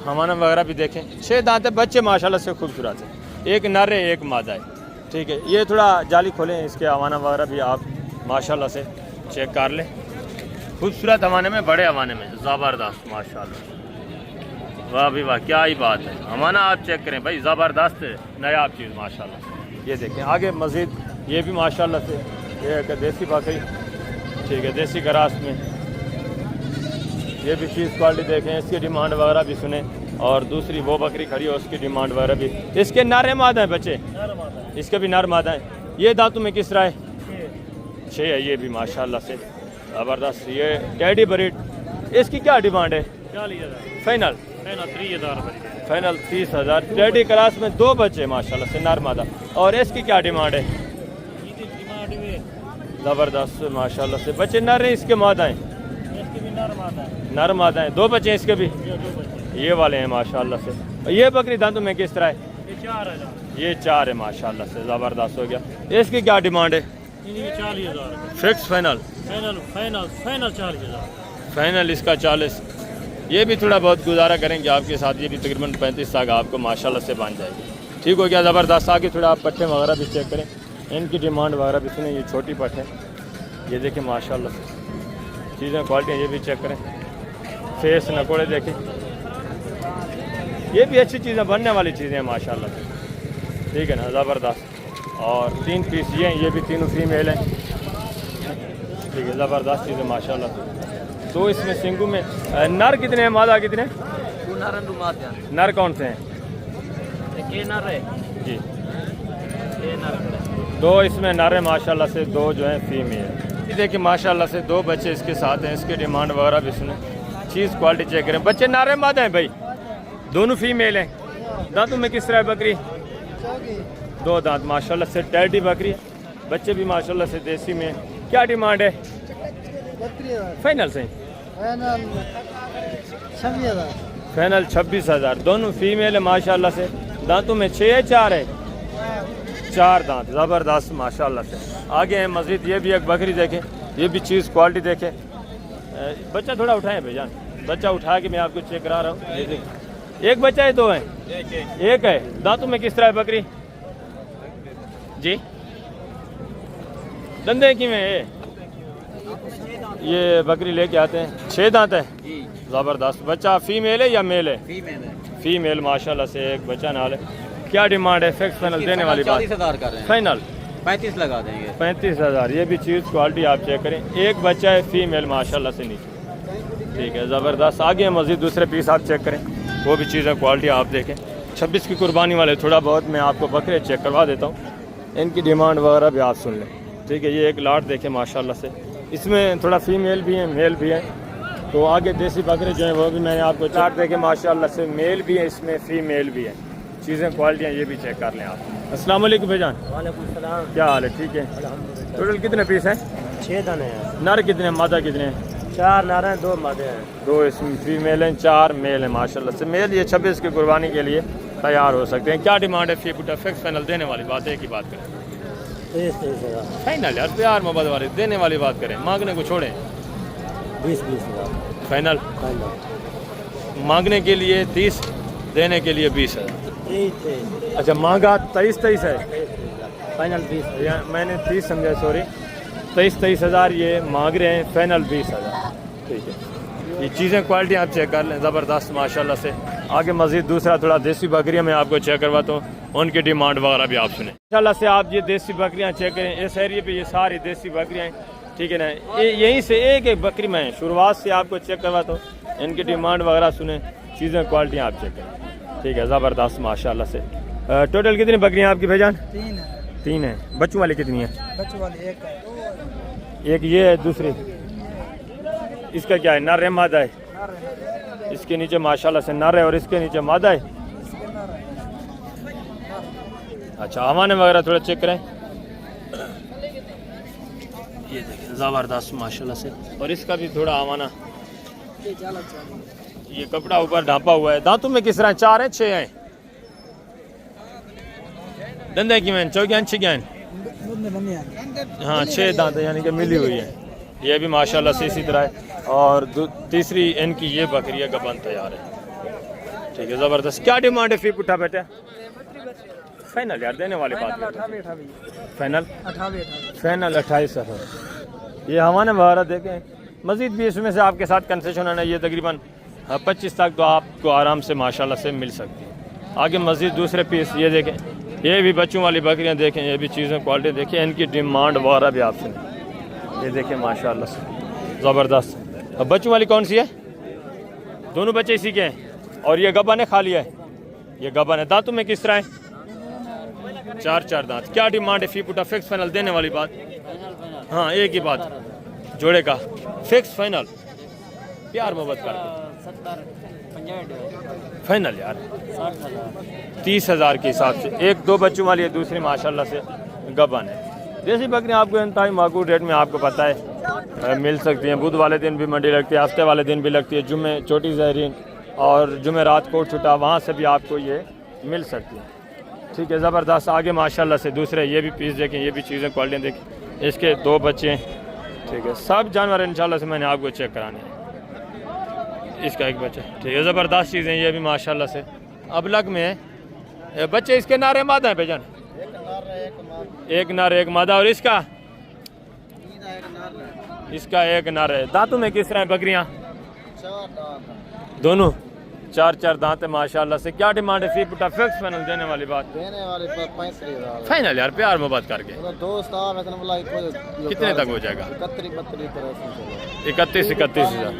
Speaker 1: हवाना वगैरह भी देखें। 6 दांत है, बच्चे माशाल्लाह से खूबसूरत है, एक नर है एक मादा है, ठीक है। ये थोड़ा जाली खोलें, इसके हवाना वगैरह भी आप माशाल्लाह से चेक कर लें। खूबसूरत हवाने में, बड़े हवाने में, ज़बरदस्त माशाल्लाह, वाह भी वाह, क्या ही बात है। हमारा आप चेक करें भाई, ज़बरदस्त नायाब चीज़ माशाल्लाह। ये देखें आगे मज़ीद, ये भी माशाल्लाह से ये एक देसी बकरी, ठीक है, देसी ग्रास में। ये भी चीज़ क्वालिटी देखें, इसकी डिमांड वगैरह भी सुने। और दूसरी वो बकरी खड़ी है, उसकी डिमांड वगैरह भी। इसके नर मादा है बच्चे? इसके भी नर मादा है। ये दांतों में किस तरह है? 6 है। ये भी माशाल्लाह से ज़बरदस्त। ये टेडी ब्रीड, इसकी क्या डिमांड है?
Speaker 2: 40,000
Speaker 1: फाइनल? फाइनल 30,000। टेडी क्लास में 2 बच्चे माशाल्लाह से, नर मादा। और इसकी क्या डिमांड है? ज़बरदस्त माशाल्लाह से। बच्चे नर हैं, इसके मादा हैं? नर मादा हैं। 2 बच्चे इसके भी, ये वाले हैं माशाल्लाह से। ये बकरी दांतों में किस तरह है? ये 4 है माशाल्लाह से, ज़बरदस्त हो गया। इसकी क्या डिमांड है?
Speaker 2: 40,000
Speaker 1: फिक्स फाइनल?
Speaker 2: फाइनल 40,000।
Speaker 1: फाइनल इसका 40। ये भी थोड़ा बहुत गुजारा करेंगे आपके साथ, ये भी तकरीबन 35 तक आपको माशाल्लाह से बन जाएगी, ठीक हो गया। ज़बरदस्त। आगे थोड़ा आप पट्टे वगैरह भी चेक करें, इनकी डिमांड वगैरह भी सुने। ये छोटी पट्टे, ये देखें माशाल्लाह से, चीज़ें क्वालिटी, ये भी चेक करें। फेस नकोड़े देखें, ये भी अच्छी चीज़ें, बनने वाली चीज़ें हैं माशाल्लाह से, ठीक है ना, ज़बरदस्त। और 3 पीस ये हैं, ये भी तीनों फीमेल हैं, ठीक है, ज़बरदस्त चीज़ है माशाल्लाह। तो इसमें सिंगू में नर कितने हैं, मादा कितने हैं? नर कौन से हैं जी? दो इसमें नर है माशाल्लाह से, दो जो है फीमेल। देखिए माशाल्लाह से दो बच्चे इसके साथ हैं। इसकी डिमांड वगैरह भी सुने, चीज़ क्वालिटी चेक करें। बच्चे नर है मादा हैं भाई? दोनों फीमेल हैं। दांतों में किस तरह है बकरी? दो दांत माशाल्लाह से, टैडी बकरी। बच्चे भी माशाल्लाह से देसी में। क्या डिमांड है फाइनल से? फाइनल 26,000। दोनों फीमेल है माशाल्लाह से। दांतों में 6 है 4 है? 4 दांत, ज़बरदस्त माशाल्लाह से। आगे हैं मस्जिद, ये भी एक बकरी देखें, ये भी चीज़ क्वालिटी देखें। बच्चा थोड़ा उठाएं भाईजान, बच्चा उठा के मैं आपको चेक करा रहा हूँ। ये देखिए, एक बच्चा है, दो है? एक है। दांतों में किस तरह है बकरी जी? दंदे की में ये बकरी लेके आते हैं, 6 दांत है। ज़बरदस्त। बच्चा फीमेल है या मेल है? फीमेल माशाल्लाह से, एक बच्चा नाल है। क्या डिमांड है? फिक्स फाइनल देने वाली बात?
Speaker 3: 40,000 कर रहे हैं।
Speaker 1: फाइनल
Speaker 3: 35 लगा देंगे।
Speaker 1: 35,000। ये भी चीज़ क्वालिटी आप चेक करें। एक बच्चा है फीमेल माशाल्लाह से नीचे, ठीक है, ज़बरदस्त। आगे मज़ीद दूसरे पीस आप चेक करें, वो भी चीज़ें क्वालिटी आप देखें। 26 की कुर्बानी वाले थोड़ा बहुत मैं आपको बकरे चेक करवा देता हूँ, इनकी डिमांड वगैरह भी आप सुन लें, ठीक है। ये एक लाट देखें माशाल्लाह से, इसमें थोड़ा फीमेल भी है मेल भी है। तो आगे देसी बकरे जो हैं वो भी मैंने आपको लाट देखे माशाल्लाह से, मेल भी है इसमें, फीमेल भी है। चीज़ें क्वालिटियाँ ये भी चेक कर लें आप। अस्सलाम वालेकुम भाईजान।
Speaker 2: वालेकुम सलाम।
Speaker 1: क्या हाल है? ठीक है। टोटल कितने पीस हैं?
Speaker 2: 6 दाने हैं।
Speaker 1: नर कितने हैं, मादा कितने हैं?
Speaker 2: 4 नर हैं, 2 मादे हैं।
Speaker 1: 2 इसमें फीमेल हैं, 4 मेल हैं माशाल्लाह से। मेल ये 26 की कुर्बानी के लिए तैयार हो सकते हैं। क्या डिमांड है? फी पुटा फिक्स फाइनल देने वाली बात है, एक ही बात करें।
Speaker 2: 23,000।
Speaker 1: फाइनल यार, प्यार मोहब्बत वाले देने वाली बात करें, मांगने को छोड़ें।
Speaker 2: 20,000
Speaker 1: फाइनल मांगने के लिए 30, देने के लिए 20,000। अच्छा, मांगा 23 है,
Speaker 2: फाइनल 20,000।
Speaker 1: मैंने 30 समझा, सॉरी। 23,000 ये मांग रहे हैं, फाइनल 20,000, ठीक है। ये चीज़ें क्वालिटी आप चेक कर लें, ज़बरदस्त माशाल्लाह से। आगे मज़ीद दूसरा थोड़ा देसी बकरियाँ मैं आपको चेक करवाता हूँ, उनकी डिमांड वगैरह भी आप सुने माशाल्लाह से। आप ये देसी बकरियाँ चेक करें, इस एरिए पे ये सारी देसी बकरियाँ हैं, ठीक है ना। यहीं से एक एक बकरी मैं शुरुआत से आपको चेक करवाता हूँ, इनकी डिमांड वगैरह सुने, चीज़ें क्वालिटी आप चेक करें, ठीक है, ज़बरदस्त माशाल्लाह से। टोटल कितनी बकरियाँ आपकी भाईजान? 3 है। बच्चों वाली कितनी है?
Speaker 2: बच्चों वाली एक है।
Speaker 1: एक ये है, दूसरी इसका क्या है, नर है मादा है? इसके नीचे माशाल्लाह से नर है और इसके नीचे मादा है। अच्छा, हवाने वगैरह थोड़ा चेक करें। ये देखिए ज़बरदस्त माशाल्लाह से, और इसका भी थोड़ा हवाना। ये कपड़ा ऊपर ढांपा हुआ है। दांतों में किस तरह? 4 हैं 6 हैं? दंदे की मैन चौकियां 6 हैं? हाँ, 6 दांत यानी कि मिली हुई है। ये भी माशाल्लाह से इसी तरह है। और तीसरी इनकी ये बकरी है, गबन तैयार है, ठीक है, ज़बरदस्त। क्या डिमांड है फी पुट्ठा बेटा? फाइनल यार देने वाली बात है। फाइनल 28,000। ये हमारे वगैरह देखें, मज़ीद भी इसमें से आपके साथ कंसेशन है ना, ये तकरीबन 25 तक तो आपको आराम से माशाल्लाह से मिल सकती है। आगे मज़ीद दूसरे पीस ये देखें, ये भी बच्चों वाली बकरियां देखें, ये भी चीज़ें क्वालिटी देखें, इनकी डिमांड वगैरह भी आप सुनें। ये देखें माशाल्लाह से, ज़बरदस्त। अब बच्चों वाली कौन सी है? दोनों बच्चे इसी के हैं। और ये गबन है, खाली है? ये गबन है। दांतों में किस तरह है? 4 दांत। क्या डिमांड है फी पुटा फिक्स फाइनल देने वाली बात? हाँ, एक ही बात, जोड़े का फिक्स फाइनल, प्यार मोहब्बत कर फाइनल यार 30,000 के हिसाब से। एक 2 बच्चों वाली है, दूसरी माशाल्लाह से गबन है। देसी बकरियाँ आपको इंतहाई माकूल रेट में आपको पता है मिल सकती हैं। बुध वाले दिन भी मंडी लगती है, हफ्ते वाले दिन भी लगती है, जुम्मे छोटी ज़हरीन और जुम्मे रात कोट छुटा, वहाँ से भी आपको ये मिल सकती है, ठीक है, ज़बरदस्त। आगे माशाल्लाह से दूसरे ये भी पीस देखें, ये भी चीज़ें क्वालिटी देखें। इसके 2 बच्चे हैं, ठीक है, सब जानवर इंशाल्लाह से मैंने आपको चेक कराने हैं। इसका एक बच्चा, ठीक है, ज़बरदस्त चीज़ें ये भी माशाल्लाह से। अब लग में है बच्चे, इसके नारे मादा है बेजान? एक नर एक मादा। और इसका एक नर है। दांतों में किस तरह है बकरियां? दोनों 4 दांत है माशाल्लाह से। क्या डिमांड है? फी पुटा फिक्स फाइनल देने वाली बात?
Speaker 3: देने वाले 35,000
Speaker 1: फाइनल यार, प्यार मोहब्बत करके
Speaker 3: दोस्त आ वैसे बोला
Speaker 1: कितने तक हो जाएगा?
Speaker 3: 31
Speaker 1: 31,000।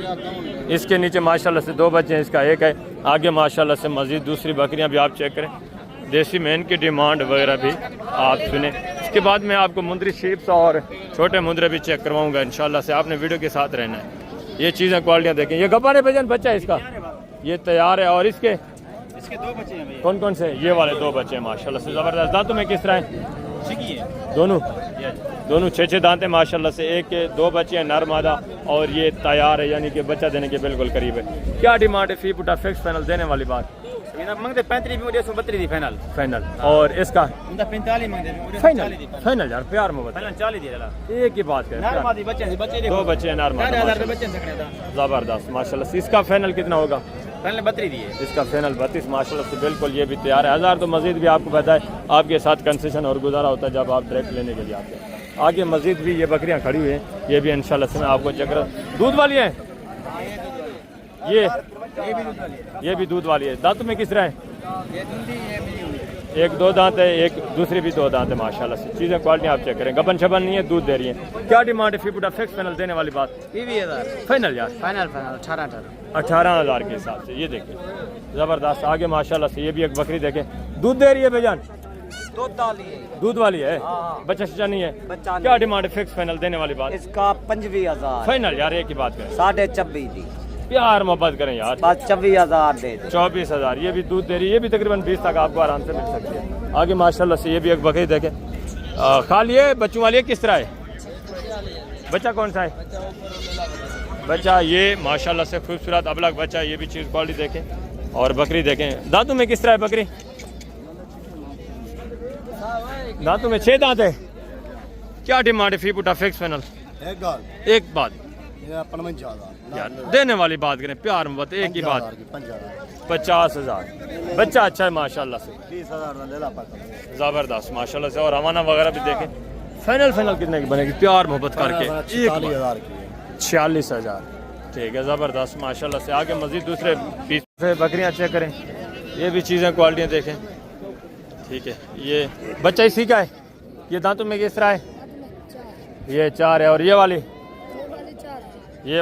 Speaker 1: इसके नीचे माशाल्लाह से 2 बच्चे हैं, इसका एक है। आगे माशाल्लाह से मजीद दूसरी बकरियां भी आप चेक करें। देसी मैन की डिमांड वगैरह भी आप सुने। इसके बाद मैं आपको मुंदरी शीप्स और छोटे मुंदरे भी चेक करवाऊंगा इंशाल्लाह से। आपने वीडियो के साथ रहना है। ये चीज़ें क्वालिटियाँ देखें। ये गब्बर है भजन बच्चा है इसका, ये तैयार है। और इसके
Speaker 3: 2 बच्चे हैं भैया।
Speaker 1: कौन कौन से? ये वाले 2 बच्चे हैं माशाल्लाह से ज़बरदस्त। दांतों में किस तरह है? दोनों 6 दांत हैं माशाल्लाह से। एक के 2 बच्चे हैं नर मादा, और ये तैयार है यानी कि बच्चा देने के बिल्कुल करीब है। क्या डिमांड है? फी पुटा फिक्स फाइनल देने वाली बात?
Speaker 3: मंगते 35 फाइनल
Speaker 1: फाइनल। और इसका
Speaker 3: 45 मंगते
Speaker 1: फाइनल। फाइनल यार, प्यार मोहब्बत
Speaker 3: 40 दिया।
Speaker 1: एक ही बात है।
Speaker 3: नरमादी बच्चे
Speaker 1: 2 बच्चे हैं नर मादा,
Speaker 3: 4000 बच्चे सकने था
Speaker 1: ज़बरदस्त माशाल्लाह से। इसका फाइनल कितना होगा?
Speaker 3: फाइनल 32 दिए।
Speaker 1: इसका फाइनल 32 माशाल्लाह से। बिल्कुल ये भी तैयार है। 1000 तो मजीद भी आपको पता है आपके साथ कंसेशन और गुजारा होता है जब आप डायरेक्ट लेने के लिए आते हैं। आगे मजीद भी ये बकरियां खड़ी हुई हैं, ये भी इंशाल्लाह से मैं आपको चेक कर। दूध वाली है ये भी दूध वाली है। दांतों में किस तरह है? एक 2 दांत है, एक दूसरी भी 2 दांत है माशाल्लाह से। चीज़ें क्वालिटी आप चेक करें। गबन शबन नहीं है, दूध दे रही है। क्या डिमांड है? फी पुटा फिक्स फाइनल देने वाली बात?
Speaker 3: 20,000
Speaker 1: फाइनल यार,
Speaker 3: फाइनल
Speaker 1: 18,000 के हिसाब से। ये देखें ज़बरदस्त। आगे माशाल्लाह से ये भी एक बकरी देखें, दूध दे रही है भाईजान। दूध वाली है, बच्चा शच्चा नहीं है। क्या डिमांड है? फिक्स फाइनल देने वाली बात?
Speaker 3: इसका 25,000
Speaker 1: फाइनल यार, एक ही बात करें।
Speaker 3: 26.5 दी।
Speaker 1: प्यार मोहब्बत करें यार।
Speaker 3: बस 24,000 दे दे।
Speaker 1: 24,000। ये भी दूध दे रही है, ये भी तकरीबन 20 तक आपको आराम से मिल सकती है। आगे माशाल्लाह से ये भी एक बकरी देखें, खाली है बच्चों वाली है। किस तरह है? बच्चा कौन सा है? बच्चा ये माशाल्लाह से खूबसूरत अबलग बच्चा। ये भी चीज़ क्वालिटी देखें और बकरी देखें। दांतों में किस तरह है बकरी? दांतों में 6 दांत है। क्या डिमांड है? फी पुटा फिक्स फाइनल? एक बात यार, देने वाली बात करें, प्यार मोहब्बत एक ही बात। 50,000। बच्चा अच्छा है माशाल्लाह से,
Speaker 3: 20,000
Speaker 1: ज़बरदस्त माशाल्लाह से। और रवाना वगैरह भी देखें। फाइनल कितने की बनेगी प्यार मोहब्बत करके? 46,000। ठीक है, ज़बरदस्त माशाल्लाह से। आगे मजीद दूसरे पीस बकरियाँ चेक करें। ये भी चीज़ें क्वालिटियाँ देखें। ठीक है, ये बच्चा इसी का है। ये दांतों में किस तरह है? ये 4 है। और ये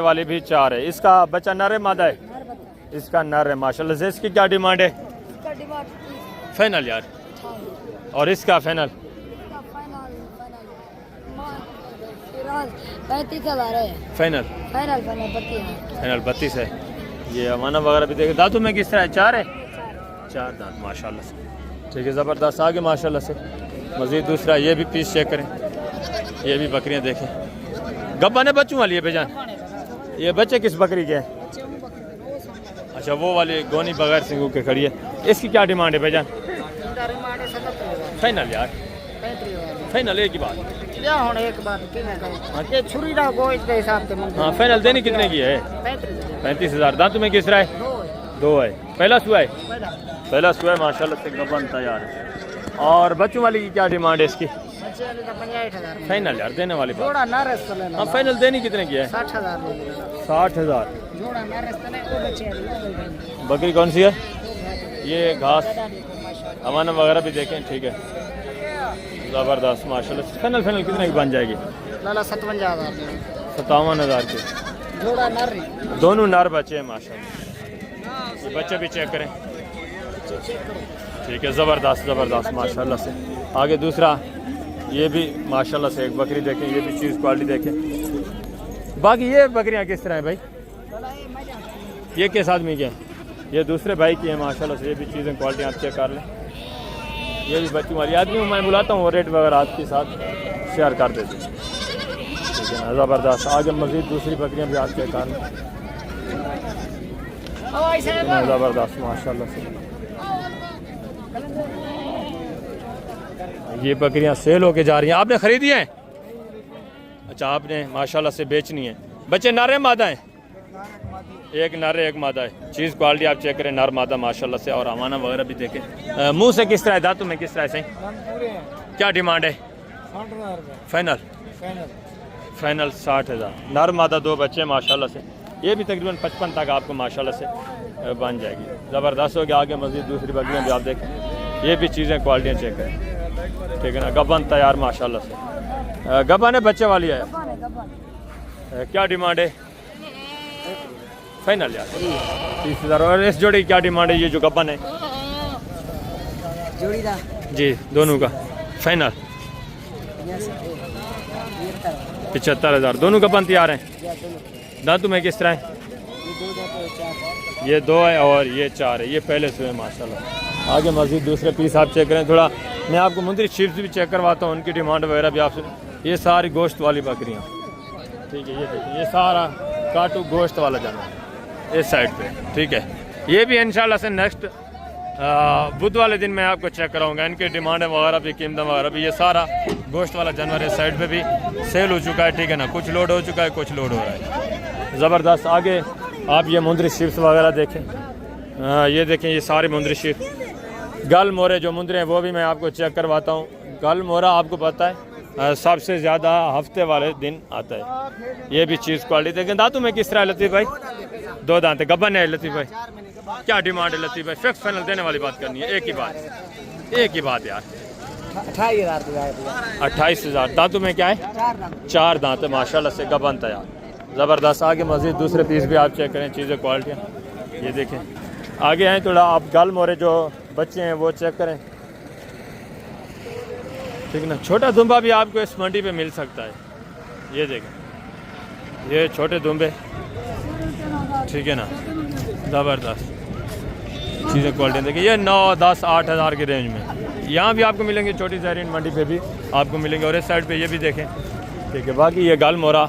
Speaker 1: वाली भी 4 है। इसका बच्चा नर है मादा है? इसका नर है माशाल्लाह से। इसकी क्या डिमांड है? फाइनल यार। और इसका फाइनल?
Speaker 4: 35,000 है।
Speaker 1: फाइनल 32 है। ये अमाना वगैरह भी देखे। दांतों में किस तरह है? 4 है। 4 दांत माशाल्लाह से। ठीक है, ज़बरदस्त। आगे माशाल्लाह से मज़ीद दूसरा ये भी पीस चेक करें। ये भी बकरियां देखें। गब्बा ने बच्चों वाली है बेजान। ये बच्चे किस बकरी के हैं? अच्छा, वो वाली गोनी बगैर सिंगू के खड़ी है। इसकी क्या डिमांड है बेजान? फाइनल यार, फाइनल एक ही बात। हाँ, फाइनल देनी कितने की है? 35,000। दांतों में किस तरह है? 2 है। पहला सुआ है माशाल्लाह से। गब्बन तैयार है। और बच्चों वाली की क्या डिमांड है इसकी? फाइनल यार, देने वाली बात। हाँ, फाइनल देनी कितने की है? 60,000। बकरी कौन सी है? ये घास अमाना वगैरह भी देखें। ठीक है, ज़बरदस्त माशाल्लाह। फाइनल कितने की बन जाएगी? 57,000 की। दोनों नर बच्चे हैं माशाल्लाह। ये बच्चे भी चेक करें। ठीक है, ज़बरदस्त माशाल्लाह से। आगे दूसरा ये भी माशाल्लाह से एक बकरी देखें। ये भी चीज़ क्वालिटी देखें। बाकी ये बकरियां किस तरह है भाई? ये किस आदमी के हैं? ये दूसरे भाई की है माशाल्लाह से। ये भी चीज़ें क्वालिटी आप चेक कर लें। ये भी बच्चों वाली आदमी मैं बुलाता हूँ, रेट वगैरह आपके साथ शेयर कर देते हैं। ठीक है ना, ज़बरदस्त। आगे मज़ीद दूसरी बकरियाँ भी आप चेक कर लें। ज़बरदस्त माशाल्लाह से। ये बकरियां सेल होके जा रही हैं। आपने खरीदी हैं? अच्छा, आपने माशाल्लाह से बेचनी है। बच्चे नर हैं मादा हैं? एक नर है एक मादा है। चीज़ क्वालिटी आप चेक करें, नर मादा माशाल्लाह से। और अमाना वगैरह भी देखें। मुंह से किस तरह है? दांतों में किस तरह से? क्या डिमांड है? फाइनल 60,000। नर मादा 2 बच्चे माशाल्लाह से। ये भी तकरीबन 55 तक आपको माशाल्लाह से बन जाएगी। ज़बरदस्त हो गया। आगे मज़ीद दूसरी बकरियाँ भी आप देखें, ये भी चीज़ें क्वालिटियाँ चेक करें, ठीक है ना। गबन तैयार माशाल्लाह से, गबन है बच्चे वाली है। क्या डिमांड है फाइनल यार? 30,000। और इस जोड़ी की क्या डिमांड है? ये जो गबन है
Speaker 2: जोड़ी दा
Speaker 1: जी, दोनों का फाइनल 75,000। दोनों गबन तैयार हैं। दांतों में किस तरह है? ये 2 है और ये 4 है। ये पहले से है माशाल्लाह। आगे मज़ीद दूसरे पीस आप चेक करें। थोड़ा मैं आपको मुंदरी चिप्स भी चेक करवाता हूँ, उनकी डिमांड वगैरह भी आपसे। ये सारी गोश्त वाली बकरियाँ, ठीक है। ये देखिए, ये सारा काटू गोश्त वाला जानवर इस साइड पे, ठीक है। ये भी इंशाल्लाह से नेक्स्ट बुध वाले दिन मैं आपको चेक कराऊंगा। इनकी डिमांड वगैरह भी, कीमत वगैरह भी। ये सारा गोश्त वाला जानवर इस साइड पे भी सेल हो चुका है, ठीक है ना। कुछ लोड हो चुका है, कुछ लोड हो रहा है। ज़बरदस्त। आगे आप ये मुंदरी शिप्स वगैरह देखें, ये देखें, ये सारे मुंदरी शिप्स। गल मोरे जो मुंदरे हैं वो भी मैं आपको चेक करवाता हूँ। गल मोरा आपको पता है सबसे ज़्यादा हफ्ते वाले दिन आता है। ये भी चीज़ क्वालिटी देखें। दांतों में किस तरह है लतीफ़ भाई? 2 दांत है। गबन है लतीफ़ भाई। क्या डिमांड है लतीफ़ भाई? फिक्स फाइनल देने वाली बात करनी है। एक ही बात यार। 28,000। दांतों में क्या है? 4 दांत है माशाल्लाह से। गबन तैयार ज़बरदस्त। आगे मज़ीद दूसरे पीस भी आप चेक करें, चीज़ें क्वालिटियाँ ये देखें। आगे हैं थोड़ा आप गल मोरे जो बच्चे हैं वो चेक करें, ठीक है ना। छोटा दुम्बा भी आपको इस मंडी पे मिल सकता है। ये देखें, ये छोटे दुम्बे, ठीक है ना। ज़बरदस्त चीज़ें क्वालिटी देखिए। ये 9, 10, 8,000 की रेंज में यहाँ भी आपको मिलेंगे। छोटी जहरीन मंडी पे भी आपको मिलेंगे। और इस साइड पे ये भी देखें, ठीक है। बाकी ये गल मोरा,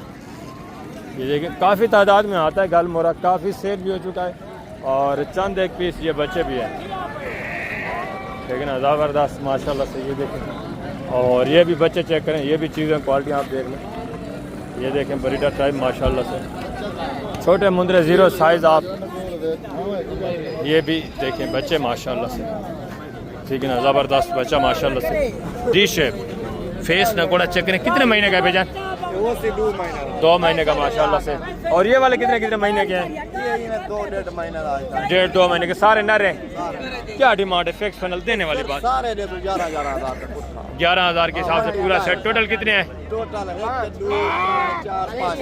Speaker 1: ये देखिए काफ़ी तादाद में आता है गल मोरा। काफ़ी सेल भी हो चुका है और चंद एक पीस ये बच्चे भी हैं, ठीक है ना। ज़बरदस्त माशाल्लाह से। ये देखें, और ये भी बच्चे चेक करें। ये भी चीज़ें क्वालिटी आप देख लें। ये देखें ब्रीडर टाइप माशाल्लाह से। छोटे मुंदरे 0 साइज़ आप ये भी देखें बच्चे माशाल्लाह से, ठीक है ना। ज़बरदस्त बच्चा माशाल्लाह से। डी शेप फेस नकोड़ा चेक करें। कितने महीने का है बेजान? 2 महीने का माशाल्लाह से। और ये वाले कितने महीने के हैं?
Speaker 3: 1.5 महीना।
Speaker 1: 1.5-2 महीने के। सारे नर हैं। क्या डिमांड है? फिक्स फाइनल देने वाली बात?
Speaker 3: सारे 11,000
Speaker 1: 11,000 के हिसाब से पूरा सेट। टोटल कितने हैं?
Speaker 3: टोटल 1, 2, 4, 5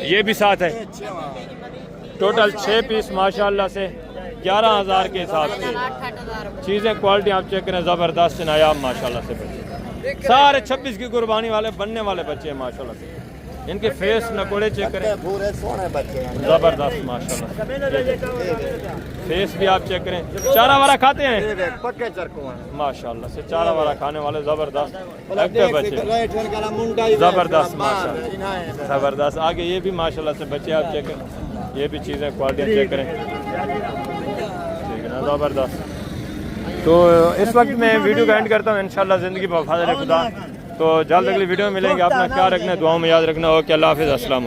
Speaker 1: ये भी साथ है। टोटल 6 पीस माशाल्लाह से 11,000 के हिसाब से। चीज़ें क्वालिटी आप चेक करें। ज़बरदस्त नायाब माशाल्लाह से बच्चे। सारे 26 की कुर्बानी वाले बनने वाले बच्चे हैं माशाल्लाह से। इनके फेस नकोड़े चेक करें।
Speaker 3: पूरे सोने बच्चे हैं।
Speaker 1: ज़बरदस्त माशाल्लाह। फेस भी आप चेक करें। चारा वारा खाते हैं
Speaker 3: पक्के चरको हैं
Speaker 1: माशाल्लाह से। चारा वारा खाने वाले ज़बरदस्त लगते बच्चे।
Speaker 3: ज़बरदस्त
Speaker 1: ज़बरदस्त माशाल्लाह। ज़बरदस्त। आगे ये भी माशाल्लाह से बच्चे आप चेक करें। ये भी चीज़ें क्वालिटी चेक करें, ठीक है ना। ज़बरदस्त। तो इस वक्त मैं वीडियो का एंड करता हूँ। इंशाल्लाह ज़िंदगी वफ़ादार खुदा। तो जल्द अगली वीडियो में मिलेंगे। अपना ख्याल रखना, दुआओं में याद रखना। ओके, अल्लाह हाफ़िज़, अस्सलाम।